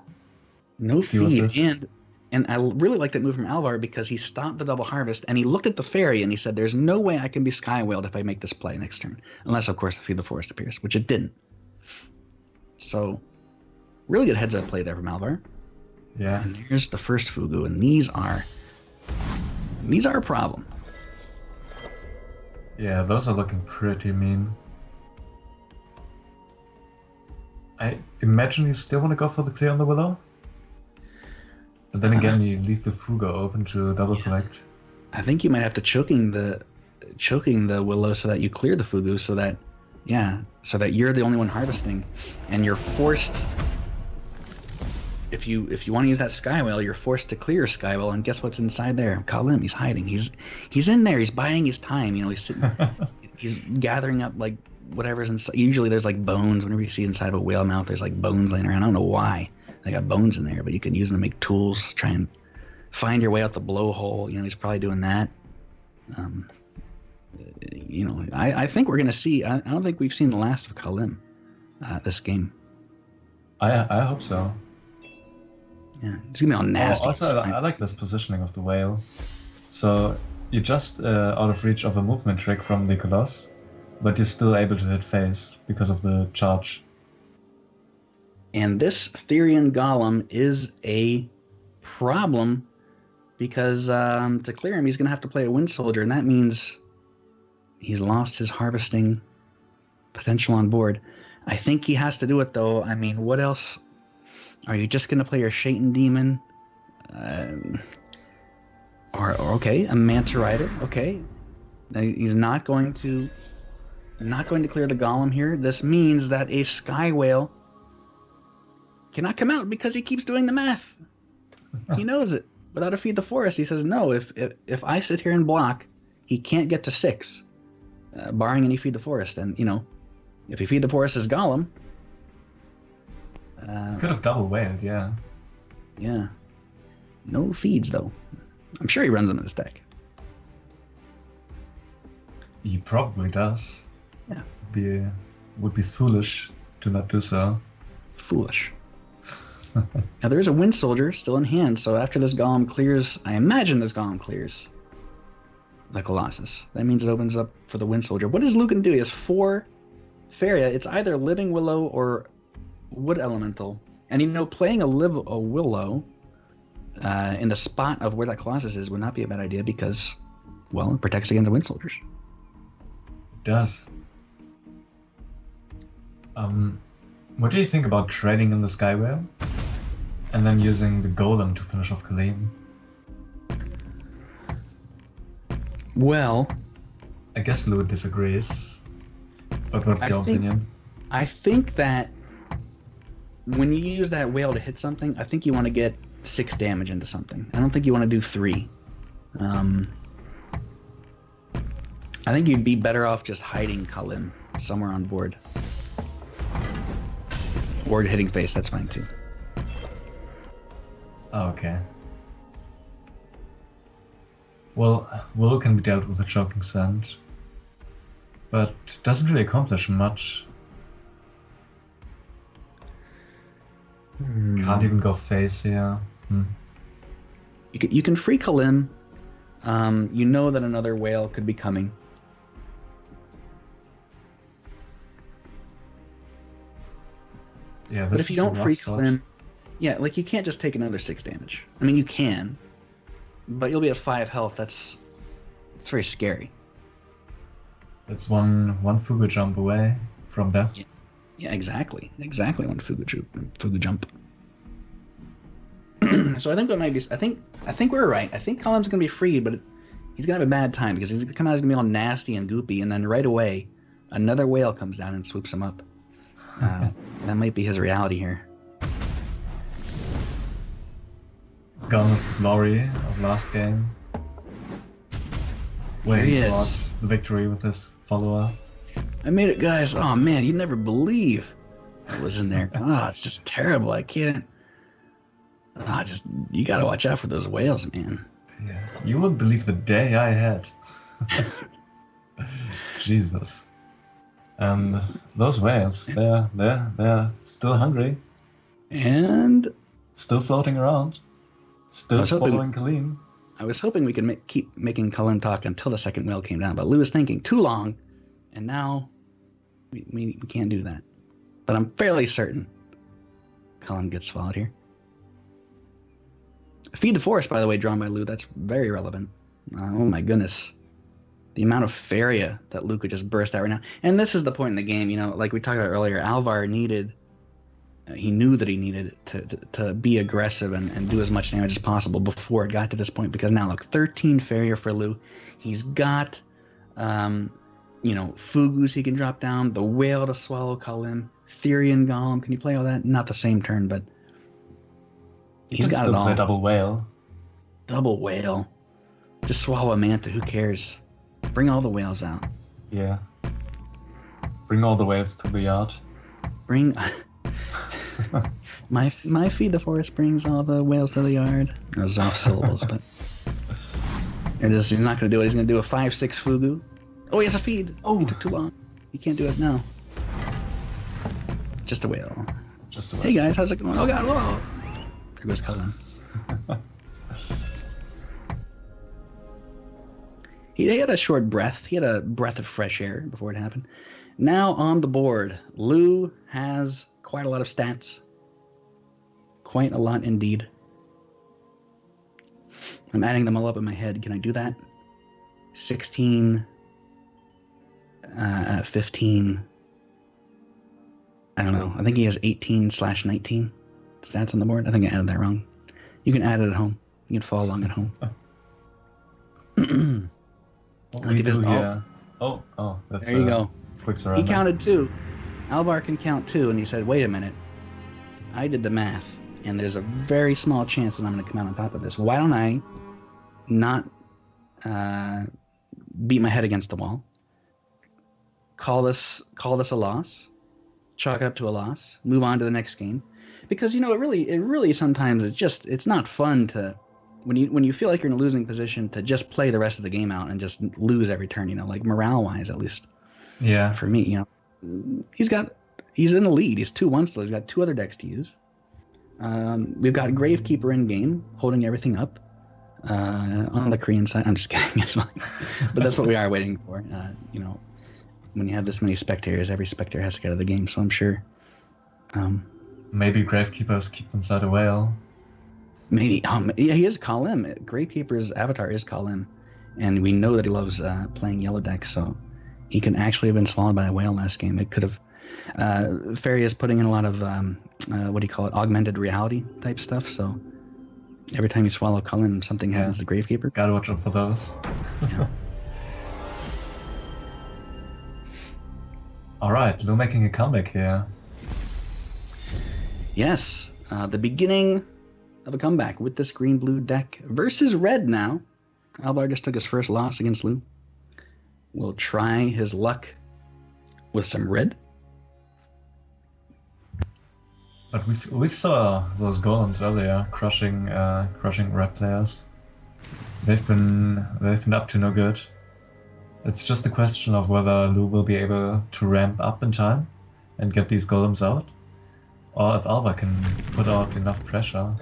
No deal with feed. this. And I really like that move from Alvar because he stopped the double harvest and he looked at the fairy and he said, "There's no way I can be Sky Whaled if I make this play next turn, unless of course the Feed the Forest appears," which it didn't. So, really good heads up play there from Alvar. Yeah. And here's the first Fugu, and these are a problem. Yeah, those are looking pretty mean. I imagine you still want to go for the play on the Willow? But then again, you leave the Fugo open to double collect. I think you might have to choking the Willow so that you clear the Fugu, so that you're the only one harvesting, and you're forced. If you want to use that Sky Whale, you're forced to clear Sky Whale, and guess what's inside there? Kalim, he's hiding. He's in there. He's biding his time. He's sitting. He's gathering up like whatever's inside. Usually there's like bones. Whenever you see inside of a whale mouth, there's like bones laying around. I don't know why they got bones in there, but you can use them to make tools. Try and find your way out the blowhole. He's probably doing that. I think we're gonna see. I don't think we've seen the last of Kalim this game. I hope so. Yeah, it's gonna be all nasty. Also, I like this positioning of the whale. So you're just out of reach of a movement trick from the Colossus, but you're still able to hit face because of the charge. And this Therian Golem is a problem because to clear him, he's gonna have to play a Wind Soldier, and that means he's lost his harvesting potential on board. I think he has to do it though. I mean, what else? Are you just gonna play your Shaitan Demon? Or okay, a Manta Rider. Okay, he's not going to clear the Golem here. This means that a Sky Whale cannot come out because he keeps doing the math. He knows it. Without a Feed the Forest, he says no. If I sit here and block, he can't get to 6, barring any Feed the Forest. And if he Feed the Forest as Golem. Could have double whaled, yeah. Yeah. No feeds, though. I'm sure he runs them in his deck. He probably does. Yeah. Would be foolish to not do so. Foolish. Now, there is a Wind Soldier still in hand, so after this Golem clears, I imagine this Golem clears the Colossus. That means it opens up for the Wind Soldier. What is Luke going to do? He has 4 Faeria. It's either Living Willow or Wood Elemental, and playing a Willow in the spot of where that Colossus is would not be a bad idea because, well, it protects against the Wind Soldiers. It does. What do you think about trading in the Sky Whale and then using the Golem to finish off Kalim? Well, I guess Lou disagrees, but what's your opinion? I think that when you use that whale to hit something, I think you want to get 6 damage into something. I don't think you want to do 3. I think you'd be better off just hiding Kalim somewhere on board. Or hitting face, that's fine too. Oh, okay. Well, Willow can be dealt with a Choking Sand, but doesn't really accomplish much. Can't even go face here. You can free Kalim. You know that another whale could be coming. Yeah, But this if you is a don't rough free spot. call in, yeah, like you can't just take another 6 damage. I mean, you can, but you'll be at 5 health. It's very scary. It's one Fugu jump away from death. Yeah, exactly. Exactly one Fugu jump. So I think what might be. I think we're right. I think Colin's gonna be free, but he's gonna have a bad time because he's gonna come out. He's gonna be all nasty and goopy, and then right away, another whale comes down and swoops him up. That might be his reality here. Gone is the glory of last game. Where There he he is. brought the victory with his follower. I made it, guys. Oh man, you'd never believe what was in there. Oh, it's just terrible. I can't. You gotta watch out for those whales, man. Yeah. You wouldn't believe the day I had. Jesus. And those whales, they're still hungry, And still floating around, I still was hoping- swallowing Colleen. I was hoping we could keep making Cullen talk until the second whale came down, but Lou was thinking too long, and now we can't do that. But I'm fairly certain Cullen gets swallowed here. Feed the Forest, by the way, drawn by Lou. That's very relevant. Oh my goodness. The amount of Faeria that Lou could just burst out right now. And this is the point in the game, like we talked about earlier, Alvar needed, he knew that he needed to be aggressive and do as much damage as possible before it got to this point, because now look, 13 Faeria for Lou. He's got, Fugus he can drop down, the whale to swallow Cullen, Therian Golem. Can you play all that? Not the same turn, but he's got it all. Play double whale. Double whale. Just swallow a manta, who cares? Bring all the whales out. Yeah. Bring all the whales to the yard. Bring my Feed the Forest brings all the whales to the yard. Those off syllables, but he's not gonna do it. He's gonna do a 5/6 Fugu. Oh, he has a feed. Oh, he took too long. He can't do it now. Just a whale. Just a whale. Hey guys, how's it going? Oh god, whoa! There goes Cullen. He had a short breath. He had a breath of fresh air before it happened. Now on the board, Lou has quite a lot of stats. Quite a lot indeed. I'm adding them all up in my head. Can I do that? 16, 15. I don't know. I think he has 18/19 stats on the board. I think I added that wrong. You can add it at home. You can follow along at home. What I'll we give his- do here? Oh, that's There you go. quick He surrender. counted 2. Alvar can count 2, and he said, wait a minute. I did the math, and there's a very small chance that I'm going to come out on top of this. Why don't I not beat my head against the wall, call this a loss, chalk it up to a loss, move on to the next game? Because, it really sometimes it's not fun to, when you feel like you're in a losing position, to just play the rest of the game out and just lose every turn, like morale-wise at least. Yeah. For me, he's in the lead. He's 2-1 still. He's got 2 other decks to use. We've got Gravekeeper in game, holding everything up on the Korean side. I'm just kidding, it's fine. But that's what we are waiting for. When you have this many spectators, every spectator has to get out of the game. So I'm sure. Maybe Gravekeepers keep inside a whale. Maybe. Yeah, he is Kalim. Gravekeeper's avatar is Kalim, and we know that he loves playing yellow decks. So he can actually have been swallowed by a whale last game. It could have. Faeria is putting in a lot of augmented reality type stuff. So every time you swallow Cullen, something happens to Gravekeeper. Gotta watch out for those. Yeah. All right, Lou making a comeback here. Yes, the beginning of a comeback with this green-blue deck versus red now. Alvar just took his first loss against Lou. Will try his luck with some red. But we saw those golems earlier crushing red players. They've been up to no good. It's just a question of whether Lou will be able to ramp up in time and get these golems out, or if Alva can put out enough pressure.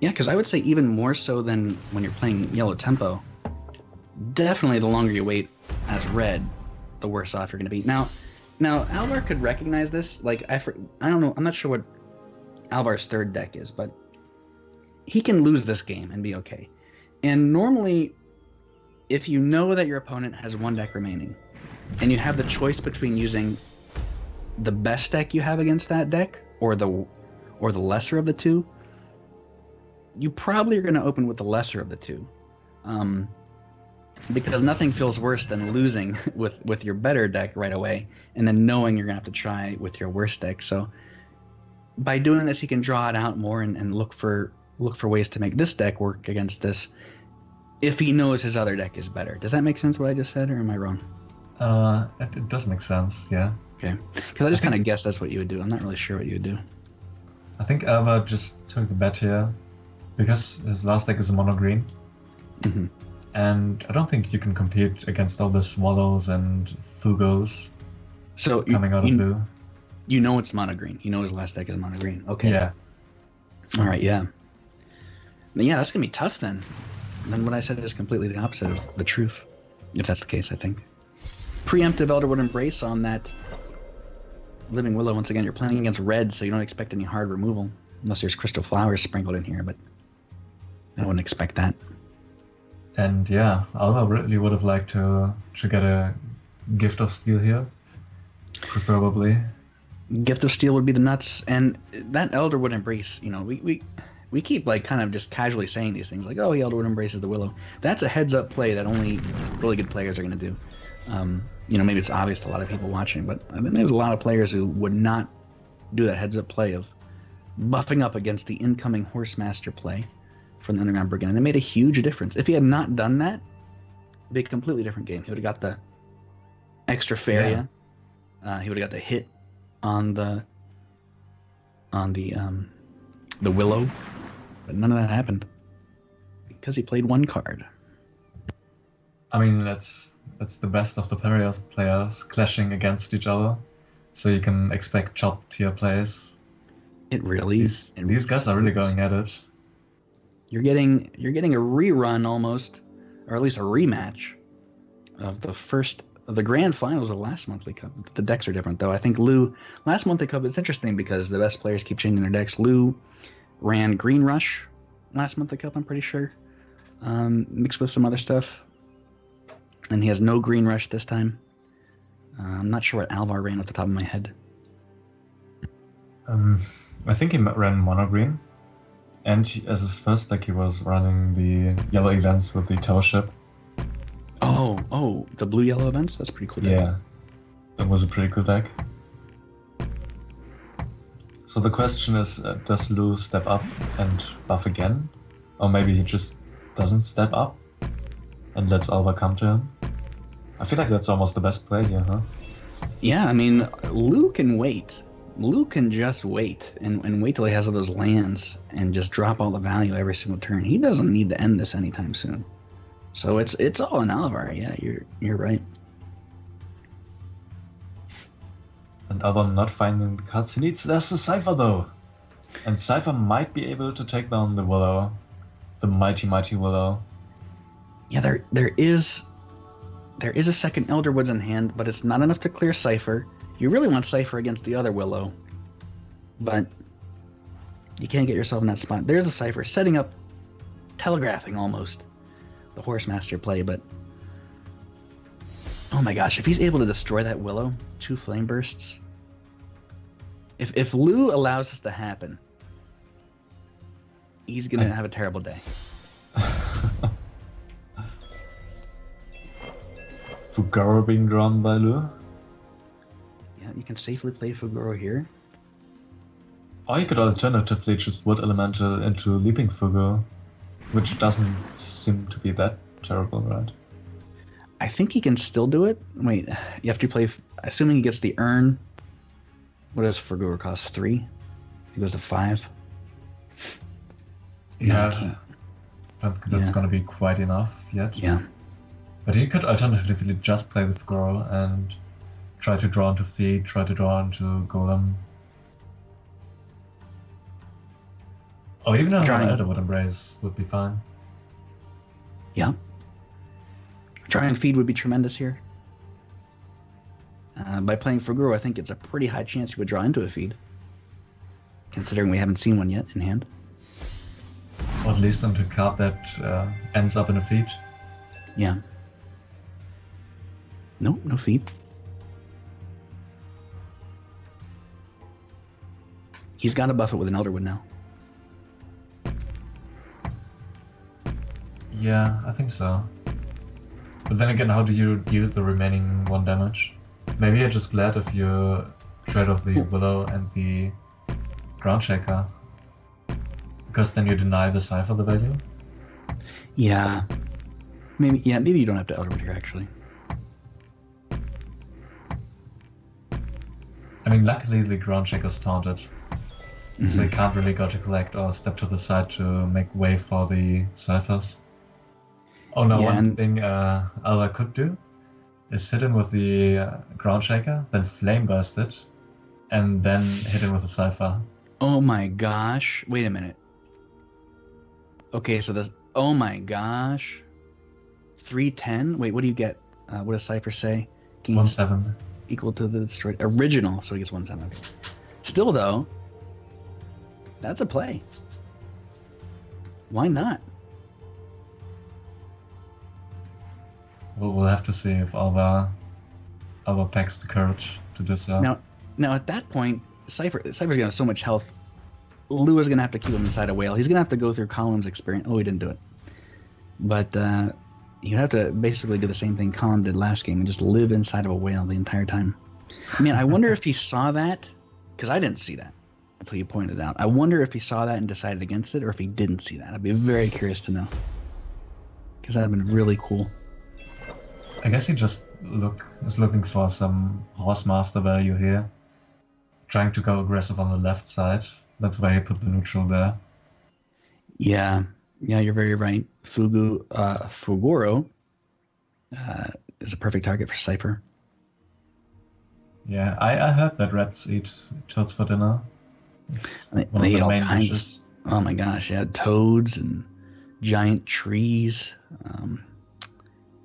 Yeah, because I would say even more so than when you're playing yellow tempo. Definitely the longer you wait as red, the worse off you're going to be. Now, Now, Alvar could recognize this. Like, I don't know. I'm not sure what Alvar's third deck is, but he can lose this game and be okay. And normally, if you know that your opponent has one deck remaining, and you have the choice between using the best deck you have against that deck or the lesser of the two, you probably are going to open with the lesser of the two. Because nothing feels worse than losing with your better deck right away and then knowing you're going to have to try with your worst deck. So by doing this, he can draw it out more and look for ways to make this deck work against this if he knows his other deck is better. Does that make sense what I just said, or am I wrong? It does make sense, yeah. Okay. Because I just kind of guessed that's what you would do. I'm not really sure what you would do. I think Alva just took the bet here because his last deck is a mono green. Mm-hmm. And I don't think you can compete against all the Swallows and Fugos coming out of blue. You know it's mono green. You know his last deck is mono green. Okay. Yeah. All right, yeah. Yeah, that's going to be tough then. Then what I said is completely the opposite of the truth, if that's the case, I think. Preemptive Elderwood Embrace on that Living Willow. Once again, you're playing against red, so you don't expect any hard removal, unless there's Crystal Flowers sprinkled in here, but I wouldn't expect that. And yeah, Alva really would have liked to get a Gift of Steel here, preferably. Gift of Steel would be the nuts, and that Elderwood Embrace, you know, we keep like kind of just casually saying these things like, oh, he Elderwood Embraces the Willow. That's a heads-up play that only really good players are going to do. You know, maybe it's obvious to a lot of people watching, but I think there's a lot of players who would not do that heads-up play of buffing up against the incoming Horsemaster play from the Underground Brigand, and it made a huge difference. If he had not done that, it'd be a completely different game. He would have got the extra Faeria. Yeah. He would have got the hit on the Willow, but none of that happened because he played one card. I mean, that's the best of the players clashing against each other, so you can expect top tier plays. It really is. These guys are really going at it. You're getting a rerun almost, or at least a rematch of the grand finals of last monthly cup. The decks are different though. I think Lou last monthly cup, it's interesting because the best players keep changing their decks. Lou ran Green Rush last monthly cup, I'm pretty sure, mixed with some other stuff, and he has no Green Rush this time. I'm not sure what Alvar ran off the top of my head. I think he ran mono green, and as his first deck he was running the yellow events with the tow ship. Oh, the blue-yellow events? That's pretty cool deck. Yeah, that was a pretty cool deck. So the question is, does Lou step up and buff again? Or maybe he just doesn't step up and lets Alva come to him? I feel like that's almost the best play here, huh? Yeah, I mean, Lou can wait. Lou can just wait and wait till he has all those lands and just drop all the value every single turn. He doesn't need to end this anytime soon. So it's all in Alvar. Yeah, you're right. And Alva not finding the cards he needs. There's the Cypher though, and Cypher might be able to take down the Willow, the mighty Willow. Yeah, there is a second Elderwoods in hand, but it's not enough to clear Cypher. You really want Cypher against the other Willow, but you can't get yourself in that spot. There's a Cypher setting up, telegraphing almost the Horsemaster play, but oh my gosh, if he's able to destroy that Willow, 2 Flame Bursts. If Lou allows this to happen, he's gonna have a terrible day. Fugaro being drawn by Lou? Yeah, you can safely play Fugaro here. Or you could alternatively just Wood Elemental into Leaping Fugo, which doesn't seem to be that terrible, right? I think he can still do it. Wait, you have to play, assuming he gets the Urn. What does Fugaro cost? 3? He goes to 5. Yeah, I don't think that's gonna be quite enough yet. Yeah. But he could alternatively just play with Fugaro and try to draw into Feed, try to draw into Golem. Or even an Elderwood Embrace would be fine. Yeah. Try and Feed would be tremendous here. By playing Fuguro, I think it's a pretty high chance you would draw into a feed, considering we haven't seen one yet in hand. Or at least into a card that ends up in a feed. Yeah. Nope, no feed. He's got to buff it with an Elderwood now. Yeah, I think so. But then again, how do you deal the remaining 1 damage? Maybe you're just glad if you trade off the Willow and the Ground Shaker. Because then you deny the Cypher the value? Yeah. Maybe you don't have to Elderwood here, actually. I mean, luckily the Ground Shaker's taunted. So you can't really go to collect or step to the side to make way for the Cyphers. Oh no, one thing Alva could do is hit him with the Ground Shaker, then Flame Burst it, and then hit him with a Cypher. Oh my gosh. Wait a minute. Okay, so this... Oh my gosh. 310? Wait, what do you get? What does Cypher say? 1/7. Equal to the destroyed... Original, so he gets 1/7. Okay. Still, though, that's a play. Why not? Well, we'll have to see if Alva packs the courage to do so. Now at that point, Cypher's gonna have so much health. Lou is gonna have to keep him inside a whale. He's gonna have to go through Column's experience. Oh, he didn't do it. But you'd have to basically do the same thing Column did last game and just live inside of a whale the entire time. Man, I wonder if he saw that, because I didn't see that until you pointed it out. I wonder if he saw that and decided against it, or if he didn't see that. I'd be very curious to know, because that'd have been really cool. I guess he just is looking for some Horse Master value here. Trying to go aggressive on the left side. That's why he put the neutral there. Yeah, you're very right. Fuguro is a perfect target for Cypher. Yeah, I heard that rats eat toads for dinner. It's one of They eat the all main kinds dishes. Oh my gosh, yeah, toads and giant trees.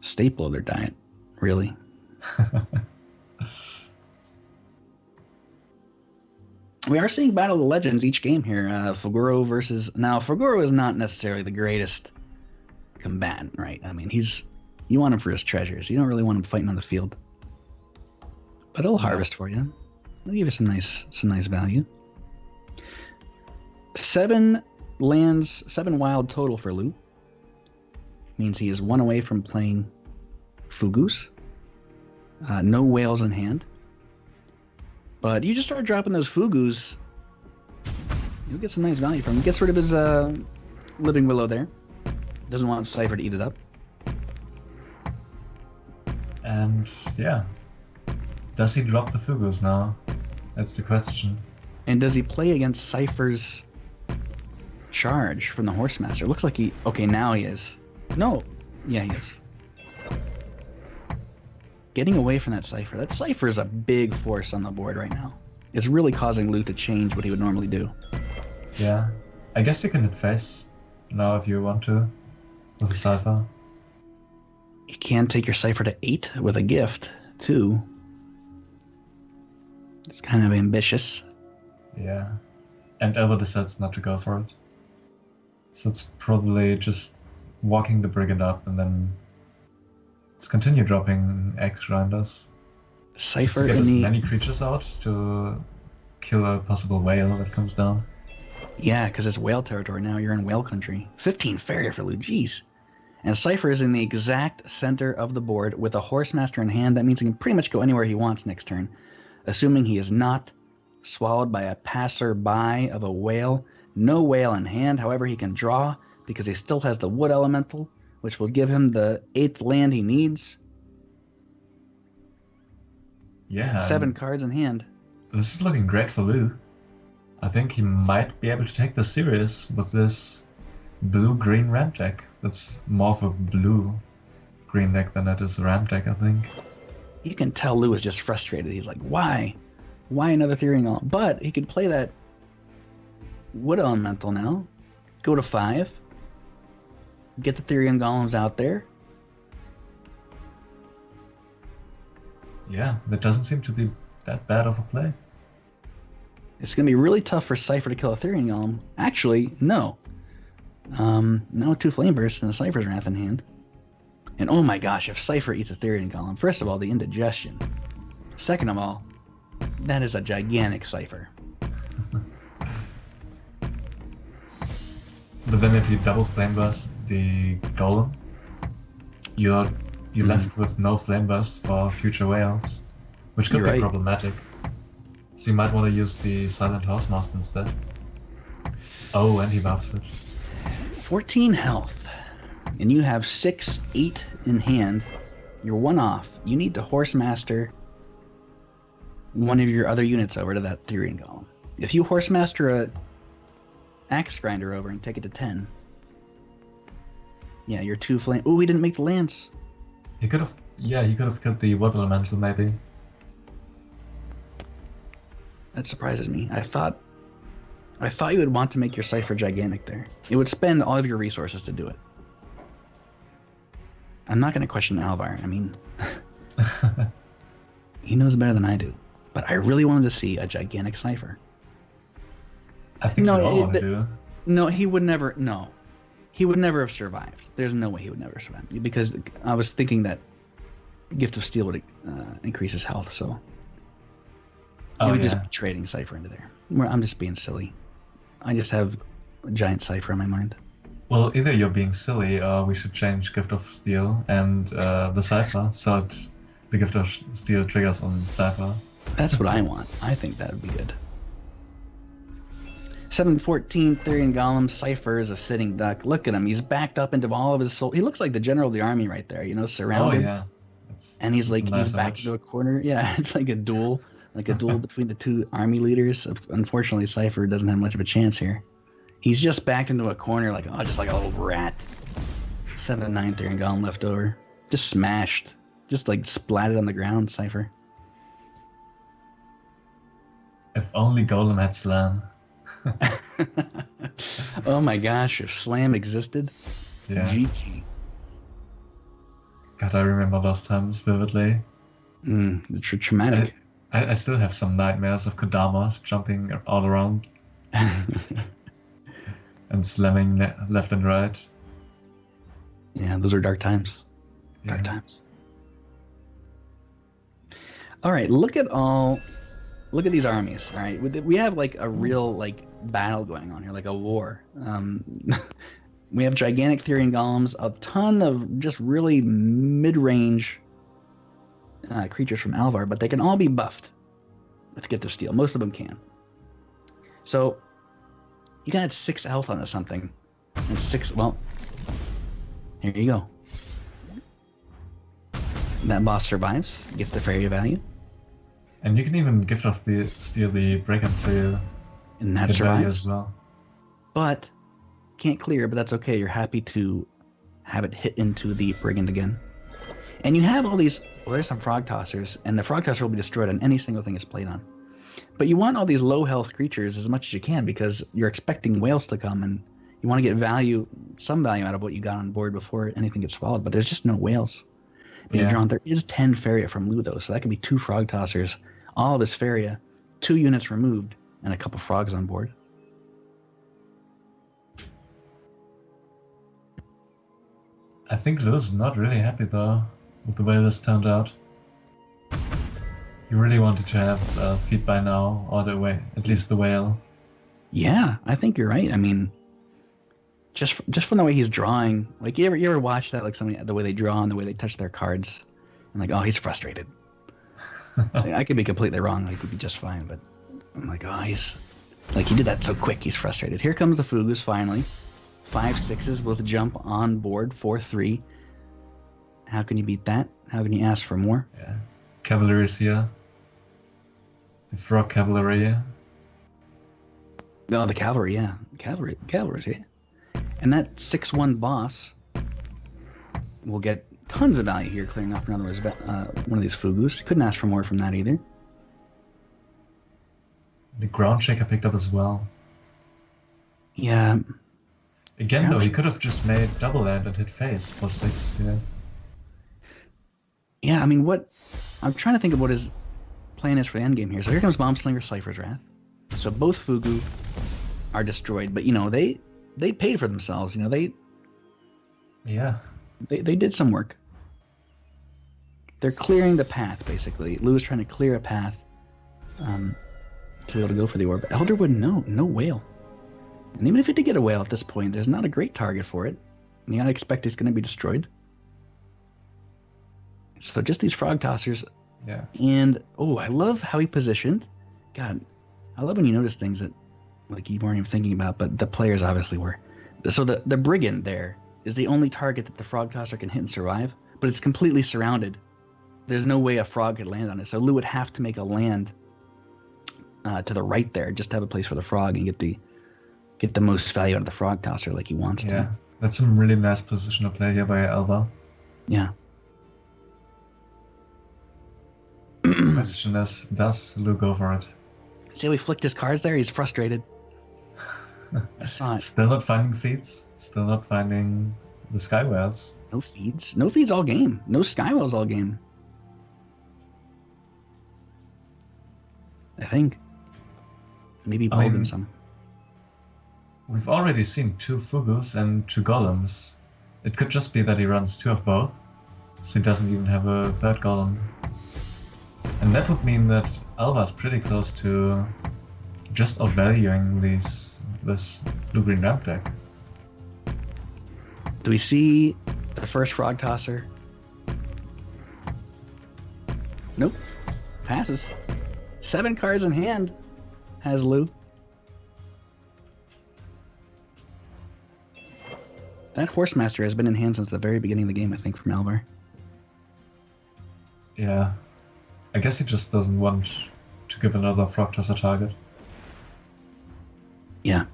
Staple of their diet, really. We are seeing Battle of the Legends each game here. Fuguro versus... Now, Fuguro is not necessarily the greatest combatant, right? I mean, you want him for his treasures. You don't really want him fighting on the field. But he'll harvest for you. He'll give you some nice value. 7 lands, 7 wild total for Lou. Means he is 1 away from playing Fugus. No whales in hand. But you just start dropping those Fugus, you'll get some nice value from him. Gets rid of his Living Willow there. Doesn't want Cypher to eat it up. And yeah. Does he drop the Fugus now? That's the question. And does he play against Cypher's charge from the Horsemaster? Looks like he... Okay, now he is. No. Yeah, he is. Getting away from that Cypher. That Cypher is a big force on the board right now. It's really causing Lou to change what he would normally do. Yeah. I guess you can hit face now if you want to with a Cypher. You can take your Cypher to 8 with a gift, too. It's kind of ambitious. Yeah. And Elva decides not to go for it. So it's probably just walking the Brigand up and then let's continue dropping extra on us. Cypher to get in as the... many creatures out to kill a possible whale that comes down. Yeah, because it's whale territory now. You're in whale country. 15 Faeria for Lou. Jeez. And Cypher is in the exact center of the board with a Horsemaster in hand. That means he can pretty much go anywhere he wants next turn, assuming he is not swallowed by a passerby of a whale. No whale in hand. However, he can draw because he still has the Wood Elemental, which will give him the 8th land he needs. Yeah. 7 cards in hand. This is looking great for Lou. I think he might be able to take this serious with this blue-green ramp deck. That's more of a blue-green deck than it is a ramp deck, I think. You can tell Lou is just frustrated. He's like, why? Why another Therian Golem? But he could play that Wood Elemental now. Go to 5. Get the Therian Golems out there. Yeah, that doesn't seem to be that bad of a play. It's going to be really tough for Cypher to kill a Therian Golem. Actually, no. Now with 2 Flame Bursts and the Cypher's Wrath in hand. And oh my gosh, if Cypher eats a Therian Golem, first of all, the indigestion. Second of all, that is a gigantic Cypher. But then if you double Flame Burst the Golem, you're left with no Flame Burst for future whales, which could You're be right. problematic. So you might want to use the Silent Housemaster instead. Oh, and he buffs it. 14 health. And you have 6, 8 in hand. You're 1 off. You need to Horsemaster one of your other units over to that Therian Golem. If you Horsemaster a Axe Grinder over and take it to 10, yeah, your 2 flame. Oh, we didn't make the lance. He could have, yeah, he could have killed the Water Elemental maybe. That surprises me. I thought you would want to make your Cypher gigantic there. It would spend all of your resources to do it. I'm not going to question Alvar. I mean, he knows better than I do. But I really wanted to see a gigantic Cypher. I think No, we all it- want to do. No, he would never. No, he would never have survived. There's no way he would never survive because I was thinking that Gift of Steel would increase his health, so Oh, he would yeah. just be trading Cypher into there. I'm just being silly. I just have a giant Cypher in my mind. Well, either you're being silly or we should change Gift of Steel and the Cypher so that the Gift of Steel triggers on Cypher. That's what I want. I think that would be good. 714 Therian Golem. Cypher is a sitting duck. Look at him. He's backed up into all of his soul. He looks like the general of the army right there, Oh, surrounded. yeah. It's, And he's it's like, a nice he's backed image. into a corner. Yeah, it's like a duel between the 2 army leaders. Unfortunately, Cypher doesn't have much of a chance here. He's just backed into a corner just like a little rat. 7-9 Therian Golem left over. Just smashed. Just like splatted on the ground, Cypher. If only Golem had Slam. Oh my gosh, if Slam existed, Yeah. GG. God, I remember those times vividly. Traumatic. I still have some nightmares of Kodamas jumping all around and slamming left and right. Yeah, those are dark times. Dark Yeah. times. All right, look at these armies. All right, we have like a real battle going on here, like a war. We have gigantic Therian Golems, a ton of just really mid-range creatures from Alvar, but they can all be buffed with Gift of Steel. Most of them can. So you can add 6 health onto something, and 6. Well, here you go. That boss survives, gets the Faeria value, And you can even Gift of the Steel the Brigand Seal and that get value survives. as well. But can't clear, but that's okay. You're happy to have it hit into the Brigand again. And you have all these, well, there's some Frog Tossers, and the Frog Tosser will be destroyed on any single thing it's played on. But you want all these low health creatures as much as you can because you're expecting whales to come, and you want to get some value out of what you got on board before anything gets swallowed. But there's just no whales being Yeah. drawn. There is 10 Faeria from Lu, though, so that could be 2 Frog Tossers, all of his Faeria, 2 units removed, and a couple frogs on board. I think Lou's not really happy though with the way this turned out. He really wanted to have feed by now, or the way, at least the whale. Yeah, I think you're right. I mean, just from the way he's drawing, like you ever watch that, like somebody the way they draw and the way they touch their cards, and like, oh, he's frustrated. I could be completely wrong. Like, he'd be just fine, but I'm like, oh, he's like he did that so quick. He's frustrated. Here comes the Fugus finally. 5 6s with jump on board. 4-3. How can you beat that? How can you ask for more? Yeah. Cavalry is here. The frog cavalry. Oh, the cavalry, yeah, cavalry's here. And that 6-1 boss will get tons of value here, clearing off one of these Fugus. Couldn't ask for more from that either. The ground shaker picked up as well. Yeah, Again Ground though, he shaker. could have just made double land and hit face for 6, yeah. yeah. I mean, what I'm trying to think of what his plan is for the end game here. So here comes Bombslinger, Cypher's Wrath. So both Fugu are destroyed, but they paid for themselves. Yeah. They did some work. They're clearing the path, basically. Lou is trying to clear a path to be able to go for the orb. Elderwood, no whale. And even if it did get a whale at this point, there's not a great target for it. You gotta expect it's going to be destroyed. So just these frog tossers. Yeah. And, I love how he positioned. God, I love when you notice things that like you weren't even thinking about, but the players obviously were. So the brigand there is the only target that the frog tosser can hit and survive, but it's completely surrounded. There's no way a frog could land on it. So Lou would have to make a land to the right there just to have a place for the frog and get the most value out of the frog tosser like he wants to. Yeah. That's some really nice positional play here by Alva. Yeah. Question is, does Lou go for it? See how he flicked his cards there? He's frustrated. I saw it. Still not finding feeds. Still not finding the sky whales. No feeds. No feeds all game. No skywells all game. I think. Maybe I build mean, him some. We've already seen 2 Fugus and 2 Golems. It could just be that he runs 2 of both, so he doesn't even have a 3rd Golem. And that would mean that Alva's pretty close to just outvaluing this blue-green ramp deck. Do we see the first frog tosser? Nope. Passes. 7 cards in hand has Lou. That Horsemaster has been in hand since the very beginning of the game, I think, from Alvar. Yeah. I guess he just doesn't want to give another frog toss a target. Yeah.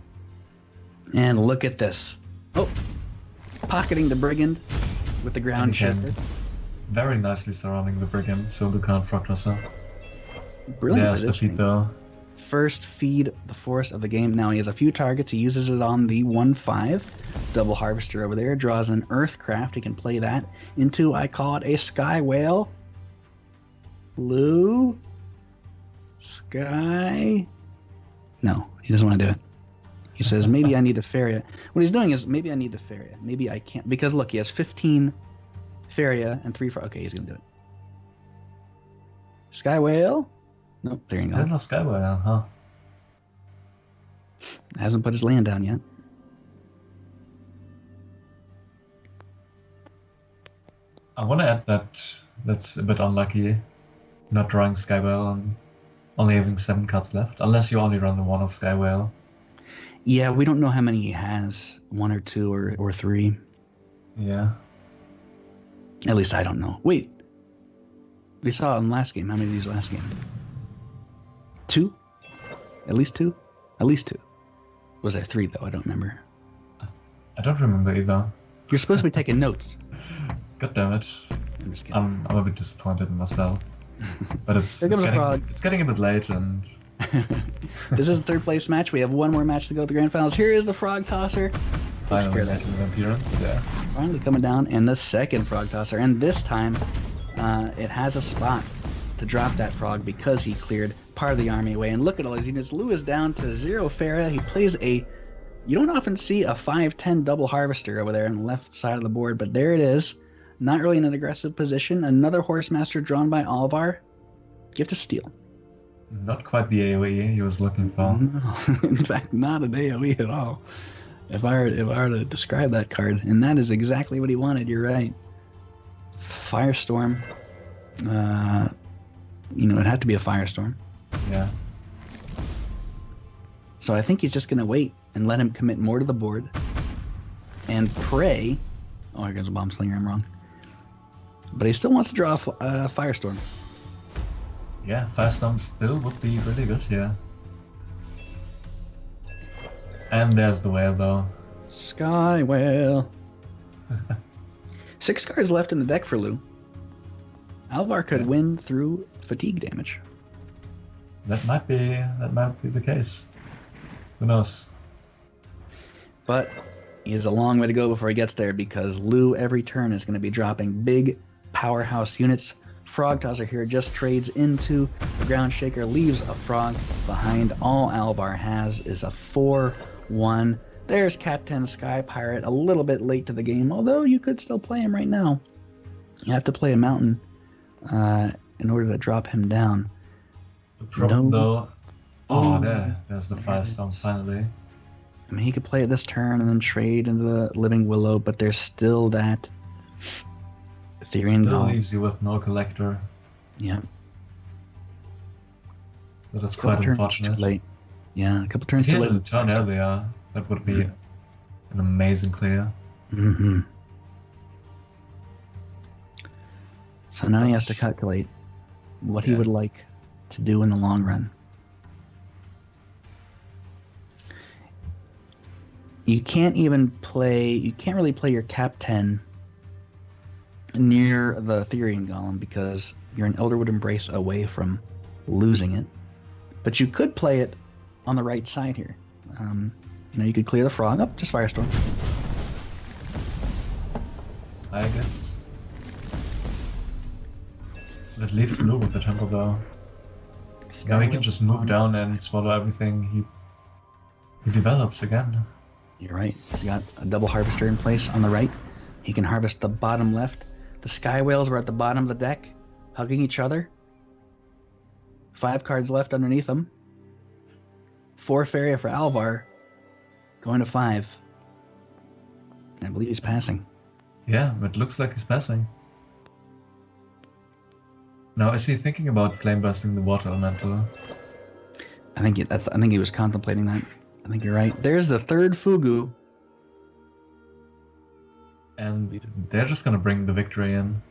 And look at this. Oh! Pocketing the Brigand with the ground Again, shifter. very nicely surrounding the Brigand, so Lou can't frog toss her. Brilliant There's the positioning. feed though. First feed the forest of the game. Now he has a few targets. He uses it on the 1/5 double harvester over there. Draws an Earthcraft. He can play that into, I call it a Sky Whale. Blue. Sky. No, he doesn't want to do it. He says, maybe I need a Faeria. What he's doing is, maybe I need the Faeria. Maybe I can't. Because look, he has 15 Faeria and 3 for. Okay, he's going to do it. Sky Whale. Nope, there you Still go. no sky whale, huh? Hasn't put his land down yet. I want to add that that's a bit unlucky, not drawing sky whale and only having 7 cards left, unless you only run the 1 of sky whale. Yeah, we don't know how many he has. 1 or 2 or 3. Yeah. At least I don't know. Wait. We saw in last game. How many did he use last game? 2? At least 2? At least 2. Was there 3 though? I don't remember. I don't remember either. You're supposed to be taking notes. God damn it. I'm just kidding. I'm a bit disappointed in myself. But Here comes the frog. it's getting a bit late and This is the 3rd place match. We have 1 more match to go to the grand finals. Here is the frog tosser. Takes care finally of that. making an appearance, yeah. Finally coming down, and the 2nd frog tosser. And this time, it has a spot to drop that frog because he cleared part of the army away. And look at all these units. Lou is down to 0 Faeria. He plays a... You don't often see a 5/10 double harvester over there on the left side of the board, but there it is. Not really in an aggressive position. Another Horsemaster drawn by Alvar. Gift of Steel. Not quite the AoE he was looking for. No, in fact, not an AoE at all. If I were to describe that card, and that is exactly what he wanted. You're right. Firestorm. It had to be a Firestorm. Yeah. So I think he's just gonna wait and let him commit more to the board, and pray. Oh, here goes a Bomb Slinger. I'm wrong. But he still wants to draw a Firestorm. Yeah, Firestorm still would be really good here. And there's the whale though. Sky Whale. 6 cards left in the deck for Lou. Alvar could win through fatigue damage. That might be the case. Who knows? But he has a long way to go before he gets there because Lou every turn is going to be dropping big powerhouse units Frog Tosser here just trades into the Ground Shaker, leaves a frog behind. All Alvar has is a 4-1. There's Captain Sky Pirate, a little bit late to the game, although you could still play him right now. You have to play a mountain in order to drop him down. The problem though... Oh, there's the Firestorm finally. I mean, he could play it this turn and then trade into the Living Willow, but there's still that Ethereum Still Golem. leaves you with no collector. Yeah. So that's Couple quite turns unfortunate. too late. Yeah, a couple turns If too he had late. a turn earlier, that would be an amazing clear. Mm-hmm. So now he has to calculate what he Yeah. would like to do in the long run. You can't really play your cap 10 near the Ethereum Golem because you're an Elderwood Embrace away from losing it. But you could play it on the right side here. You could clear the frog up, just Firestorm. I guess. That leaves Blue with the temple though. Now he can just move down and swallow everything he develops again. You're right. He's got a double harvester in place on the right. He can harvest the bottom left. The Sky Whales were at the bottom of the deck, hugging each other. 5 cards left underneath them. 4 Faeria for Alvar, going to 5. I believe he's passing. Yeah, it looks like he's passing. Now, is he thinking about flame bursting the water elemental? I think he was contemplating that. I think you're right. There's the third Fugu. And they're just gonna bring the victory in.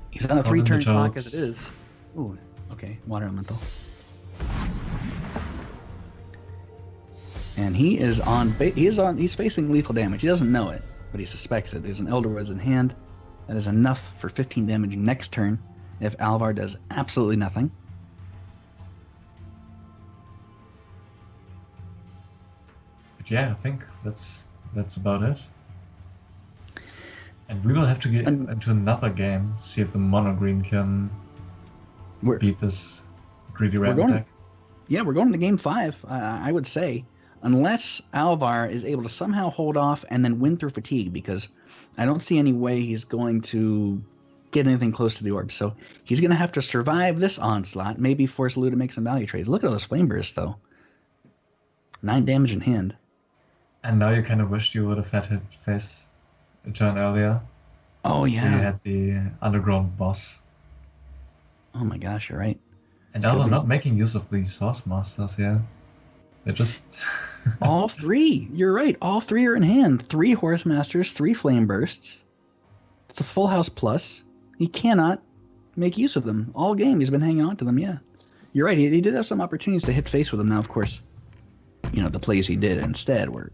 He's on a Call in the 3-turn clock toads. as it is. Ooh, okay, water elemental. And he's facing lethal damage. He doesn't know it, but he suspects it. There's an Elder Woods in hand. That is enough for 15 damage next turn if Alvar does absolutely nothing. But yeah, I think that's about it. And we will have to get into another game, see if the mono green can We're, beat this greedy ram going- deck. yeah, we're going to game 5, I would say. Unless Alvar is able to somehow hold off and then win through fatigue, because I don't see any way he's going to get anything close to the orb. So he's going to have to survive this onslaught, maybe force Lou to make some value trades. Look at those flame bursts, though. 9 damage in hand. And now you kind of wished you would have had hit face a turn earlier. Oh, We yeah. had the underground boss. Oh, my gosh, you're right. And Alva not making use of these Source Masters here. They're just... All 3. You're right. All 3 are in hand. 3 Horse Masters, 3 Flame Bursts. It's a full house plus. He cannot make use of them. All game he's been hanging on to them, yeah. You're right. He did have some opportunities to hit face with them. Now, of course, the plays he did instead were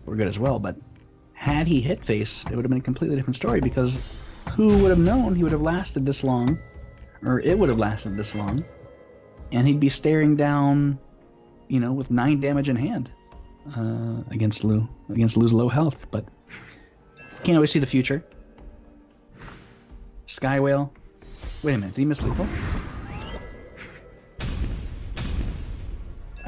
good as well. But had he hit face, it would have been a completely different story, because who would have known he would have lasted this long, or it would have lasted this long, and he'd be staring down, with 9 damage in hand against Lou's low health. But can't always see the future. Sky Whale. Wait a minute, did he miss lethal?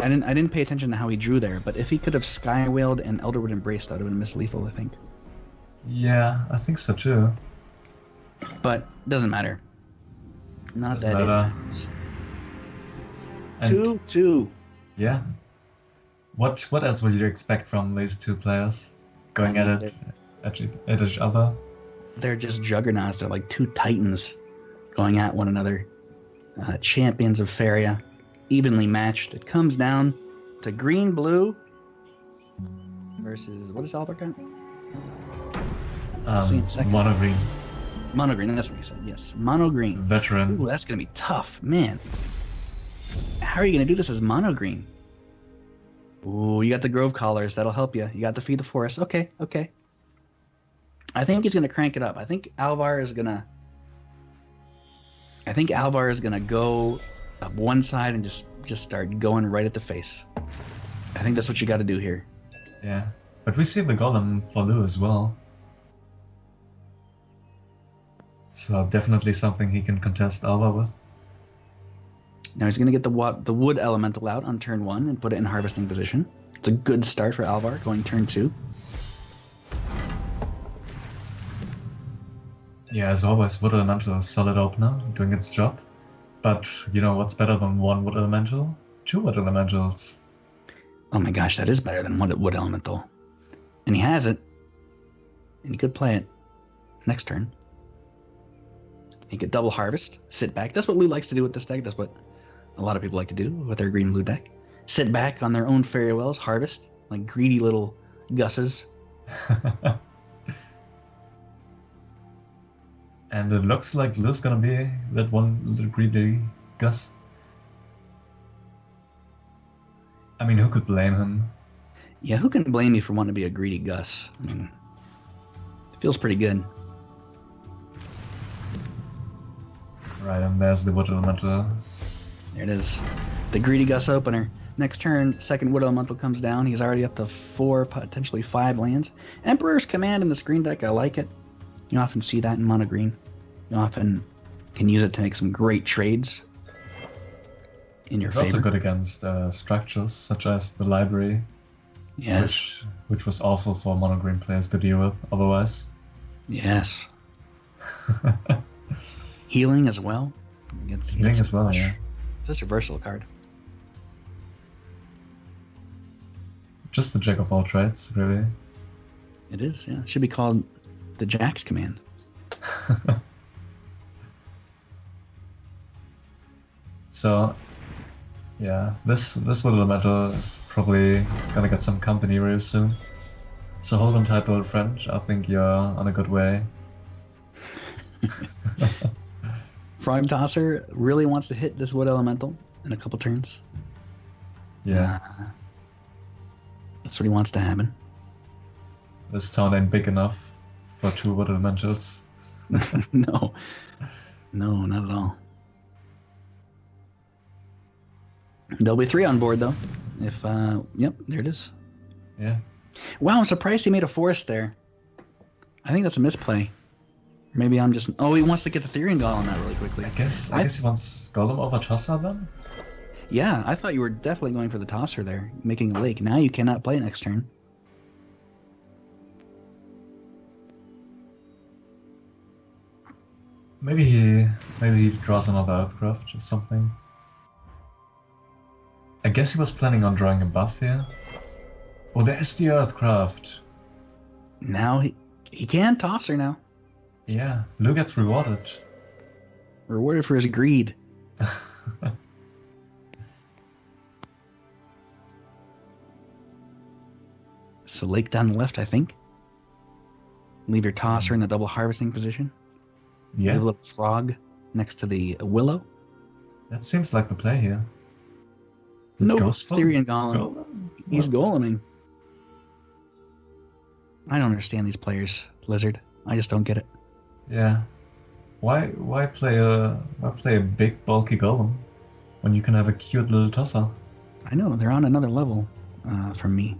I didn't pay attention to how he drew there, but if he could have Sky Whaled and Elderwood Embraced, that would have been miss lethal, I think. Yeah, I think so too. But doesn't matter. Not Doesn't that it matter. matters. And 2-2. yeah. What else would you expect from these two players going at each other? They're just juggernauts. They're like 2 titans going at one another. Champions of Faeria, evenly matched. It comes down to green-blue versus, what is Abrakam? See in a second. Mono green Mono green, that's what he said, yes. Mono green. veteran. Ooh, that's going to be tough, man. How are you going to do this as mono green? Ooh, you got the Grove Collars. That'll help you. You got the Feed the Forest. Okay. I think he's going to crank it up. I think Alvar is going to go up one side and just start going right at the face. I think that's what you got to do here. Yeah, but we see the golem for Lou as well. So definitely something he can contest Alba with. Now he's going to get the wood elemental out on turn 1 and put it in harvesting position. It's a good start for Alvar going turn 2. Yeah, as always, Wood Elemental is a solid opener, doing its job. But you know what's better than one Wood Elemental? 2 Wood Elementals. Oh my gosh, that is better than wood elemental. And he has it. And he could play it next turn. He could double harvest, sit back. That's what Lou likes to do with this deck. That's what a lot of people like to do with their green-blue deck. Sit back on their own Faeria wells, harvest, like greedy little gusses. And it looks like Lou's gonna be that one little greedy Gus. I mean, who could blame him? Yeah, who can blame you for wanting to be a greedy Gus? I mean, it feels pretty good. Right, and there's the Wood Elemental. There it is. The greedy Gus opener. Next turn, second Wood Elemental comes down. He's already up to 4, potentially 5 lands. Emperor's Command in the screen deck, I like it. You often see that in mono green. You often can use it to make some great trades in your It's favor. also good against structures such as the library, Yes. which was awful for mono green players to deal with otherwise. Yes. Healing as well. Healing as well, yeah. It's such a versatile card. Just the jack of all trades, really. It is, yeah. It should be called the Jack's Command. So, yeah, this Wood Elemental is probably gonna get some company real soon. So hold on tight, old friend. I think you're on a good way. Frog Tosser really wants to hit this Wood Elemental in a couple turns. Yeah, That's what he wants to happen. this town ain't big enough for 2 Wood Elementals. No. No, not at all. There'll be 3 on board, though. If, yep, there it is. Yeah. Wow, I'm surprised he made a forest there. I think that's a misplay. Maybe I'm just... Oh, he wants to get the Therian Golem out really quickly. I guess he wants Golem over Tosser then? Yeah, I thought you were definitely going for the Tosser there, making a lake. Now you cannot play next turn. Maybe he draws another Earthcraft or something. I guess he was planning on drawing a buff here. Oh, there's the Earthcraft. Now he can Tosser now. Yeah, Lou gets rewarded. Rewarded for his greed. So lake down the left, I think. Leave your Tosser in the double harvesting position. Yeah, Leave a little frog next to the willow. that seems like the play here. No, Goes for Therian Golem. He's What? goleming. I don't understand these players, Blizzard. I just don't get it. Yeah. Why play a big bulky golem when you can have a cute little tosser? I know, they're on another level from me.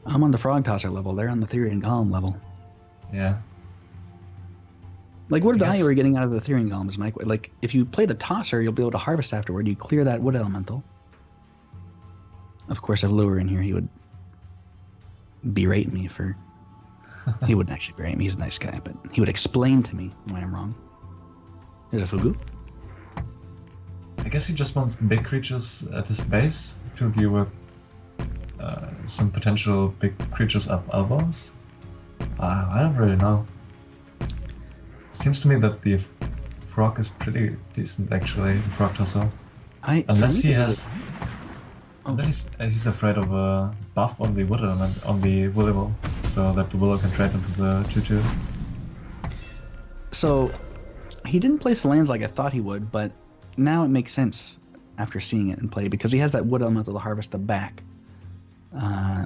I'm on the Frog Tosser level. They're on the Therian Golem level. Yeah. Like, what I guess- value are you getting out of the Therian Golem is my question. Like, if you play the Tosser, you'll be able to harvest afterward. You clear that Wood Elemental. Of course, if Lou were in here, he would berate me for... He wouldn't actually berate me. He's a nice guy, but he would explain to me why I'm wrong. There's a Fugu. I guess he just wants big creatures at his base to deal with some potential big creatures up elbows. I don't really know. Seems to me that the frog is pretty decent, actually, the frog tosser. Unless he has... Unless he's afraid of a buff on the wood element, on the willow, so that the willow can trade into the 2/2. So, he didn't place the lands like I thought he would, but now it makes sense after seeing it in play, because he has that Wood Elemental to harvest the back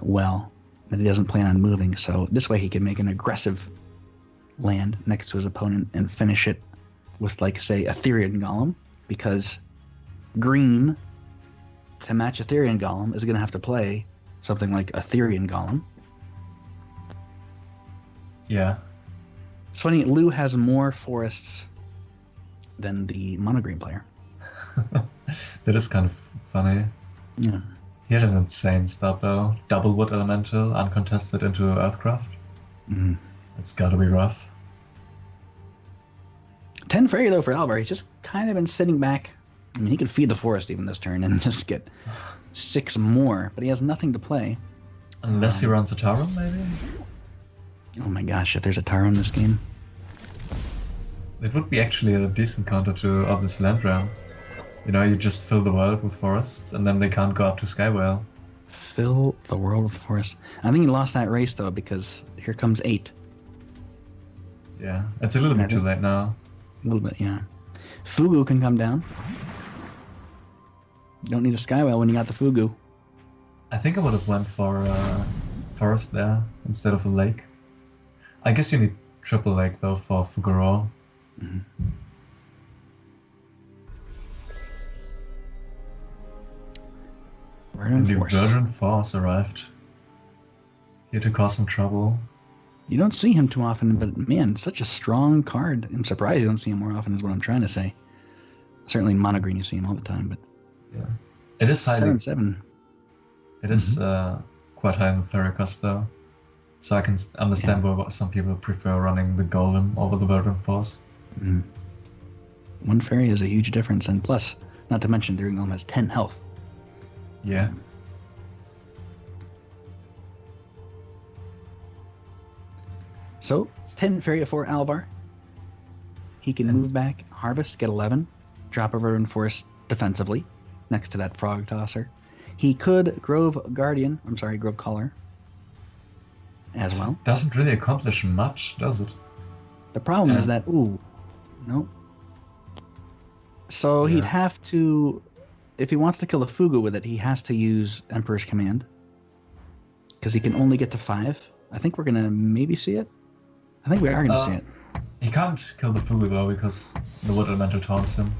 well, that he doesn't plan on moving, so this way he can make an aggressive land next to his opponent and finish it with, like, say, a Therian Golem, because green, to match a Therian Golem, is going to have to play something like a Therian Golem. Yeah. It's funny, Lou has more forests than the monogreen player. That is kind of funny. Yeah. He had an insane start though. Double wood elemental, uncontested into Earthcraft. Mm. It's gotta be rough. 10 Faeria though for Alvar. He's just kind of been sitting back. I mean, he could feed the forest even this turn and just get 6 more, but he has nothing to play. Unless he runs a Tarum, maybe? Oh my gosh, if there's a Taro in this game. It would be actually a decent counter to Obvious Land Realm. You know, you just fill the world with forests, and then they can't go up to Skywhale. Fill the world with forest. I think he lost that race though, because here comes 8. Yeah, it's a little bit too late now. A little bit, yeah. Fugu can come down. You don't need a Skywhale when you got the Fugu. I think I would have went for forest there instead of a lake. I guess you need triple lake though for Fugaro. Mm-hmm. And the Verdant Force arrived. Here to cause some trouble. You don't see him too often, but man, such a strong card. I'm surprised you don't see him more often is what I'm trying to say. Certainly in Monogreen you see him all the time, but... Yeah. It is highly... 7/7. It is quite high in Faeria cost though. So I can understand why some people prefer running the Golem over the Verdant Force. Mm-hmm. 1 Fairy is a huge difference, and plus, not to mention, the Golem has 10 health. Yeah. So, it's 10 Fairy for Alvar. He can move back, harvest, get 11, drop a Verdant Force defensively, next to that Frog Tosser. He could Grove Caller as well. Doesn't really accomplish much, does it? The problem is that, no. So he'd have to, if he wants to kill the Fugu with it, he has to use Emperor's Command. Because he can only get to 5. I think we're going to maybe see it. I think we are going to see it. He can't kill the Fugu though, because the Wood Elemental taunts him.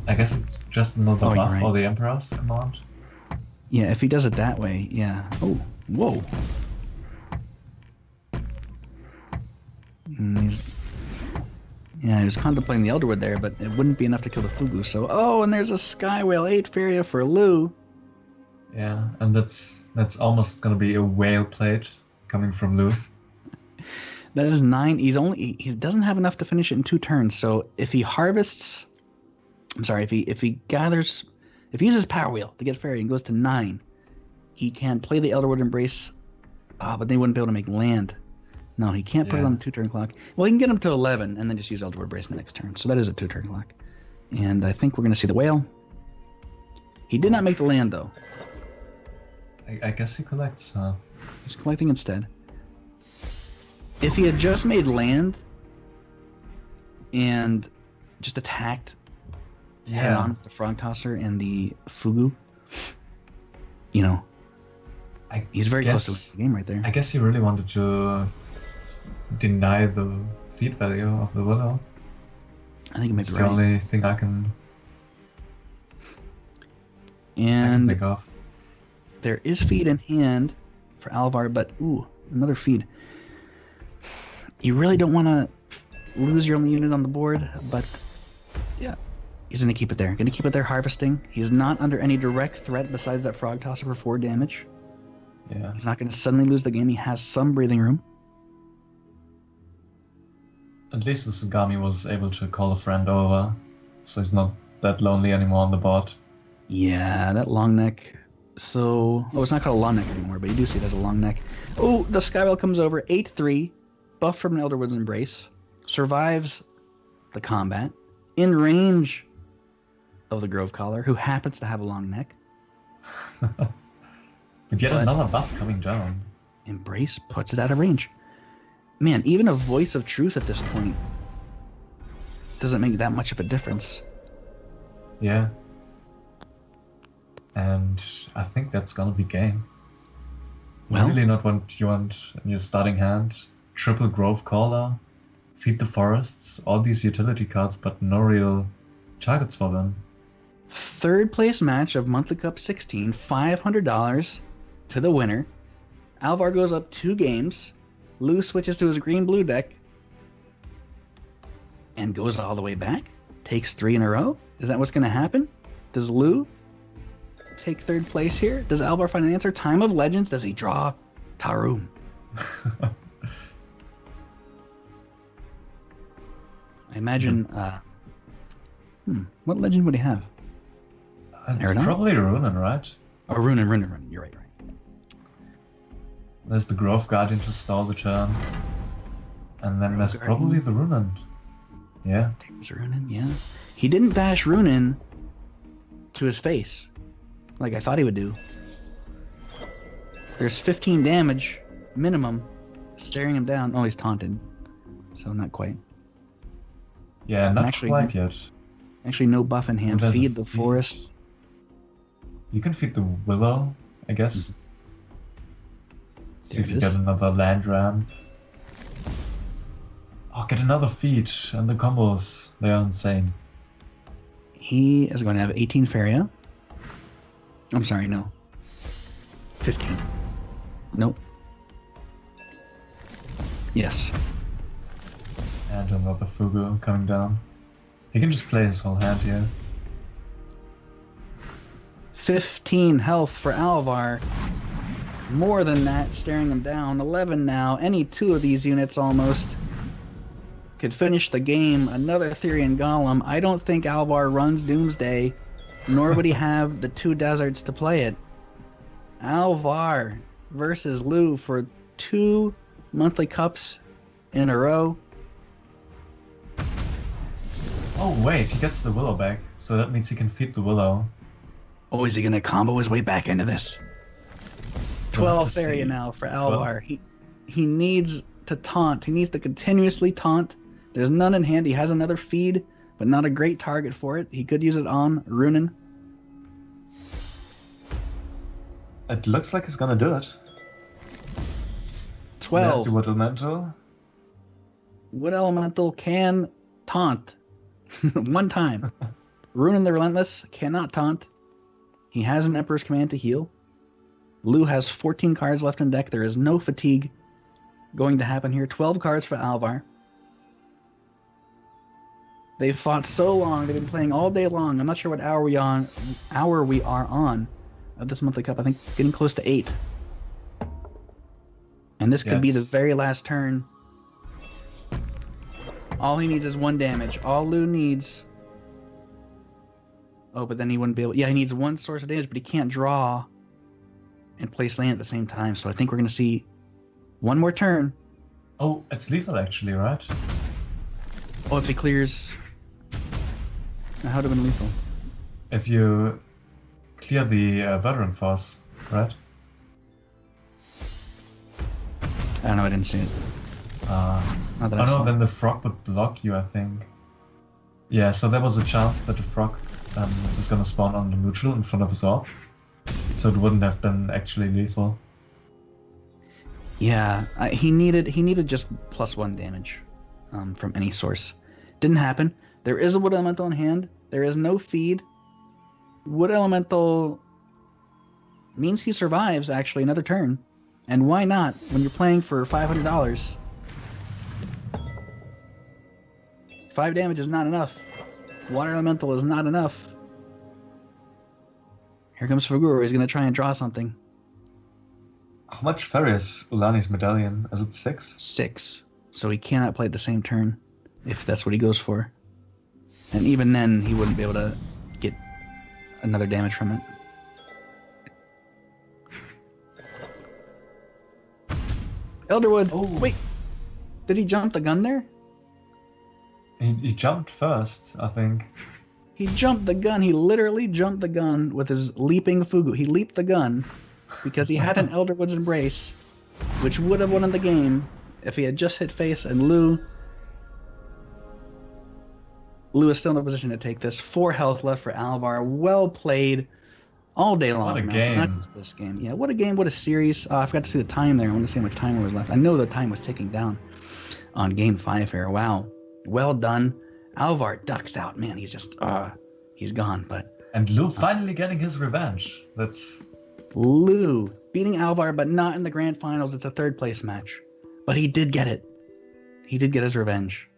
I guess it's just another buff for the Emperor's Command. Yeah, if he does it that way, yeah. Oh, whoa. He was contemplating the Elderwood there, but it wouldn't be enough to kill the Fugu, so... Oh, and there's a Skywhale, 8 Faeria for Lou. Yeah, and that's almost gonna be a whale plate coming from Lou. That is 9. He doesn't have enough to finish it in 2 turns, so if he harvests... I'm sorry, if he uses Power Wheel to get Fairy and goes to 9, he can play the Elderwood Embrace, but they wouldn't be able to make land. No, he can't put it on the 2-turn clock. Well, he can get him to 11 and then just use Elderwood Embrace the next turn. So that is a 2-turn clock. And I think we're going to see the whale. He did not make the land, though. I guess he collects, huh? He's collecting instead. If he had just made land and just attacked head on with the Frog Tosser and the Fugu, he's very close to winning the game right there. I guess he really wanted to deny the feed value of the Willow. I think it makes the only thing I can think of. There is feed in hand for Alvar, but another feed. You really don't want to lose your only unit on the board, but yeah, he's going to keep it there. Going to keep it there harvesting. He's not under any direct threat besides that Frog Tosser for 4 damage. Yeah. He's not going to suddenly lose the game. He has some breathing room. At least the Sugami was able to call a friend over, so he's not that lonely anymore on the board. Yeah, that long neck. So, it's not called a long neck anymore, but you do see it as a long neck. Oh, the Skywhale comes over, 8/3, buff from an Elderwood's Embrace, survives the combat, in range of the Grove Caller, who happens to have a long neck. But yet another buff coming down. Embrace puts it out of range. Man, even a Voice of Truth at this point doesn't make that much of a difference. Yeah. And I think that's gonna be game. Well, really not what you want in your starting hand. Triple Grove Caller, Feed the Forests, all these utility cards, but no real targets for them. 3rd place match of Monthly Cup 16, $500 to the winner. Alvar goes up 2 games. Lou switches to his green-blue deck. and goes all the way back? Takes 3 in a row? Is that what's going to happen? Does Lou take 3rd place here? Does Alvar find an answer? Time of Legends, does he draw Tarum? I imagine, what legend would he have? It's Aerodon? probably Runen, right? Oh, Runen. You're right. There's the Grove Guardian to stall the turn. And then there's probably the Runen. Yeah. There's Runen, yeah. He didn't dash Runen to his face, like I thought he would do. There's 15 damage, minimum, staring him down. Oh, he's taunted, so not quite. Yeah, not actually, quite yet. Actually, no buff in hand. There's a Feed the feed. forest. You can feed the Willow, I guess. See There if it you is. get another land ramp. Oh, get another feed, and the combos, they are insane. He is going to have 18 Faeria. I'm sorry, no. 15. Nope. Yes. And another Fugu coming down. He can just play his whole hand here. 15 health for Alvar. More than that, staring him down. 11 now. Any 2 of these units almost could finish the game. Another Therian Golem. I don't think Alvar runs Doomsday, nor would he have the 2 deserts to play it. Alvar versus Lou for 2 monthly cups in a row. Oh wait, he gets the Willow back, so that means he can feed the Willow. Oh, is he going to combo his way back into this? We'll have 12 to Faeria see. now for Alvar. He needs to taunt. He needs to continuously taunt. There's none in hand. He has another feed, but not a great target for it. He could use it on Runen. It looks like he's gonna do it. 12. Nasty Wood Elemental. Wood Elemental can taunt. One time. Runen the Relentless cannot taunt. He has an Emperor's Command to heal. Lou has 14 cards left in deck. There is no fatigue going to happen here. 12 cards for Alvar. They've fought so long. They've been playing all day long. I'm not sure what hour we are on of this monthly cup. I think getting close to 8. And this could be the Yes. very last turn. All he needs is 1 damage. All Lou needs... Oh, but then he wouldn't be able... Yeah, he needs 1 source of damage, but he can't draw and place land at the same time. So I think we're going to see 1 more turn. Oh, it's lethal actually, right? Oh, if he clears... That would have been lethal. If you clear the Veteran Force, right? I don't know, I didn't see it. Not that I Oh saw. no, then the frog would block you, I think. Yeah, so there was a chance that the frog was gonna spawn on the neutral in front of his orb. So it wouldn't have been actually lethal. Yeah, he needed just +1 damage from any source. Didn't happen. There is a Wood Elemental in hand. There is no feed. Wood Elemental means he survives, actually, another turn. And why not, when you're playing for $500? 5 damage is not enough. Water Elemental is not enough. Here comes Faguro. He's going to try and draw something. How much Faeria is Ulani's medallion? Is it 6? 6. So he cannot play at the same turn, if that's what he goes for. And even then, he wouldn't be able to get another damage from it. Elderwood! Oh. Wait! Did he jump the gun there? He jumped first, I think. He jumped the gun. He literally jumped the gun with his leaping Fugu. He leaped the gun because he had an Elderwood's Embrace, which would have won the game if he had just hit face, and Lou is still in a position to take this. 4 health left for Alvar. Well played all day long. What a now. game. Not just this game. Yeah, what a game. What a series. I forgot to see the time there. I want to see how much time there was left. I know the time was ticking down on game 5 here. Wow. Well done. Alvar ducks out. Man, he's just, he's gone. But And Lou finally getting his revenge. That's... Lou beating Alvar, but not in the grand finals. It's a 3rd place match. But he did get it. He did get his revenge.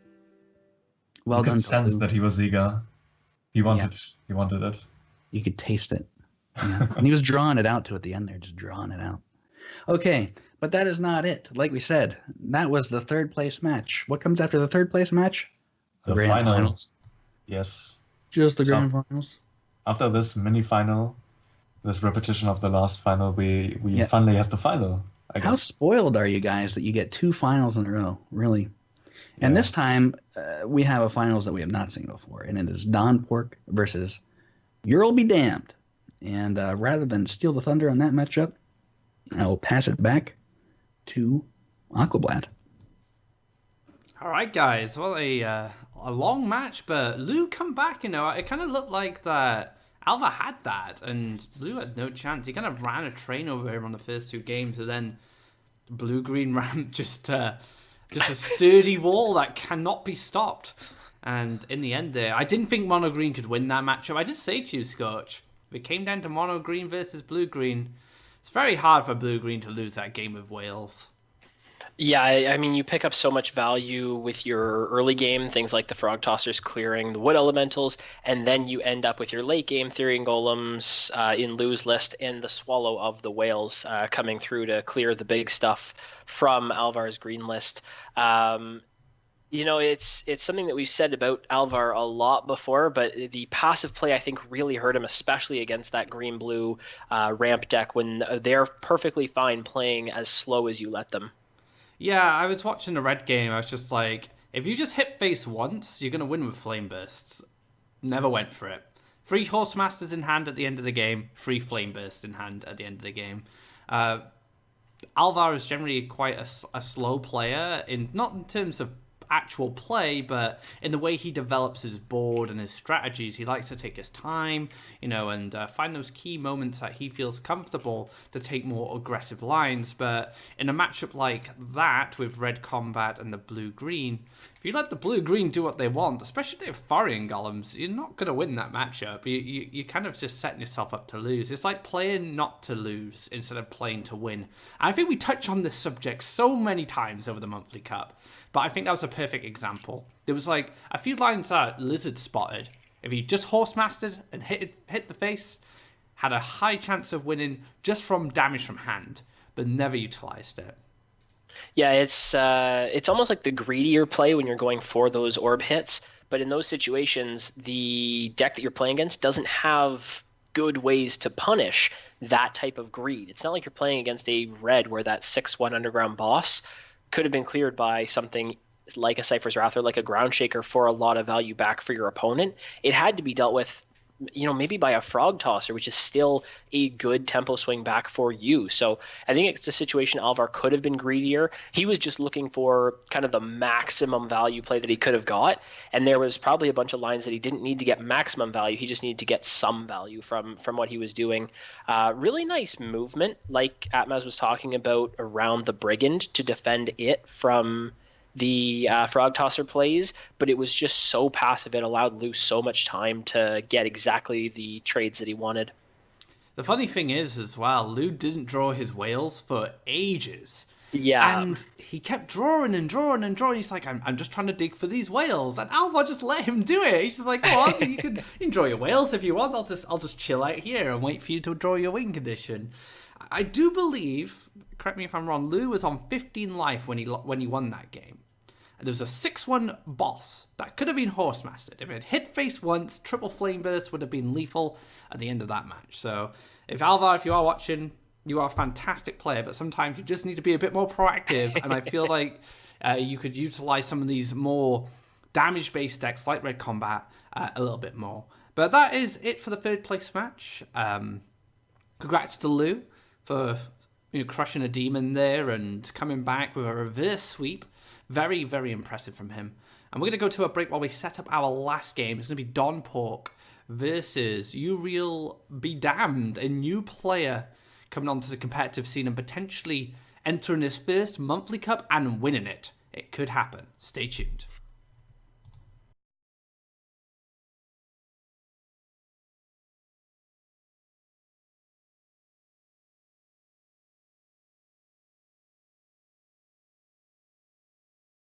Well You done could to sense Lou. that he was eager. He wanted it. You could taste it. Yeah. And he was drawing it out to at the end there, just drawing it out. Okay, but that is not it. Like we said, that was the third place match. What comes after the third place match? The grand finals. Yes. Just the So- grand finals. After this mini final, this repetition of the last final, we Yeah. finally have the final. I How guess. spoiled are you guys that you get 2 finals in a row? Really? And Yeah. this time, we have a finals that we have not seen before, and it is Don Pork versus You'll Be Damned. And rather than steal the thunder on that matchup, I will pass it back to Aquablad. All right, guys. Well, a long match, but Lou come back. It kind of looked like that Alva had that, and Lou had no chance. He kind of ran a train over him on the first 2 games, and then blue-green ran just a sturdy wall that cannot be stopped. And in the end, there, I didn't think mono green could win that matchup. I did say to you, Scorch, if it came down to mono green versus blue green, it's very hard for blue green to lose that game with Wales. Yeah, I mean, you pick up so much value with your early game, things like the Frog Tossers clearing the Wood Elementals, and then you end up with your late game Therian Golems in Lou's list and the Swallow of the Whales coming through to clear the big stuff from Alvar's green list. It's something that we've said about Alvar a lot before, but the passive play, I think, really hurt him, especially against that green-blue ramp deck when they're perfectly fine playing as slow as you let them. Yeah, I was watching the red game. I was just like, if you just hit face once, you're going to win with Flame Bursts. Never went for it. 3 Horse Masters in hand at the end of the game, 3 Flame Bursts in hand at the end of the game. Alvar is generally quite a slow player, not in terms of actual play, but in the way he develops his board and his strategies. He likes to take his time, and find those key moments that he feels comfortable to take more aggressive lines. But in a matchup like that with red combat and the blue-green, if you let the blue-green do what they want, especially if they have Therian Golems, you're not going to win that matchup. You kind of just setting yourself up to lose. It's like playing not to lose instead of playing to win. And I think we touch on this subject so many times over the Monthly Cup, but I think that was a perfect example. There was like a few lines that Lizard spotted. If he just Horse Mastered and hit the face, had a high chance of winning just from damage from hand, but never utilized it. Yeah, it's almost like the greedier play when you're going for those orb hits, but in those situations, the deck that you're playing against doesn't have good ways to punish that type of greed. It's not like you're playing against a red where that 6/1 underground boss could have been cleared by something like a Cypher's Wrath or like a Ground Shaker for a lot of value back for your opponent. It had to be dealt with, maybe by a Frog Tosser, which is still a good tempo swing back for you. So I think it's a situation Alvar could have been greedier. He was just looking for kind of the maximum value play that he could have got. And there was probably a bunch of lines that he didn't need to get maximum value. He just needed to get some value from what he was doing. Really nice movement, like Atmaz was talking about, around the Brigand to defend it from the Frog Tosser plays, but it was just so passive. It allowed Lou so much time to get exactly the trades that he wanted. The funny thing is, as well, Lou didn't draw his whales for ages. Yeah. And he kept drawing and drawing and drawing. He's like, I'm just trying to dig for these whales. And Alvar just let him do it. He's just like, oh, you can draw your whales if you want. I'll just chill out here and wait for you to draw your win condition. I do believe, correct me if I'm wrong, Lou was on 15 life when he won that game. And there was a 6/1 boss that could have been Horse Mastered. If it had hit face once, triple Flame Burst would have been lethal at the end of that match. So, Alvar, if you are watching, you are a fantastic player, but sometimes you just need to be a bit more proactive. And I feel like you could utilize some of these more damage-based decks like Red Combat a little bit more. But that is it for the third place match. Congrats to Lou for crushing a demon there and coming back with a reverse sweep. Very, very impressive from him. And we're going to go to a break while we set up our last game. It's going to be Don Pork versus Uriel Be Damned, a new player coming onto the competitive scene and potentially entering his first monthly cup and winning it. It could happen. Stay tuned.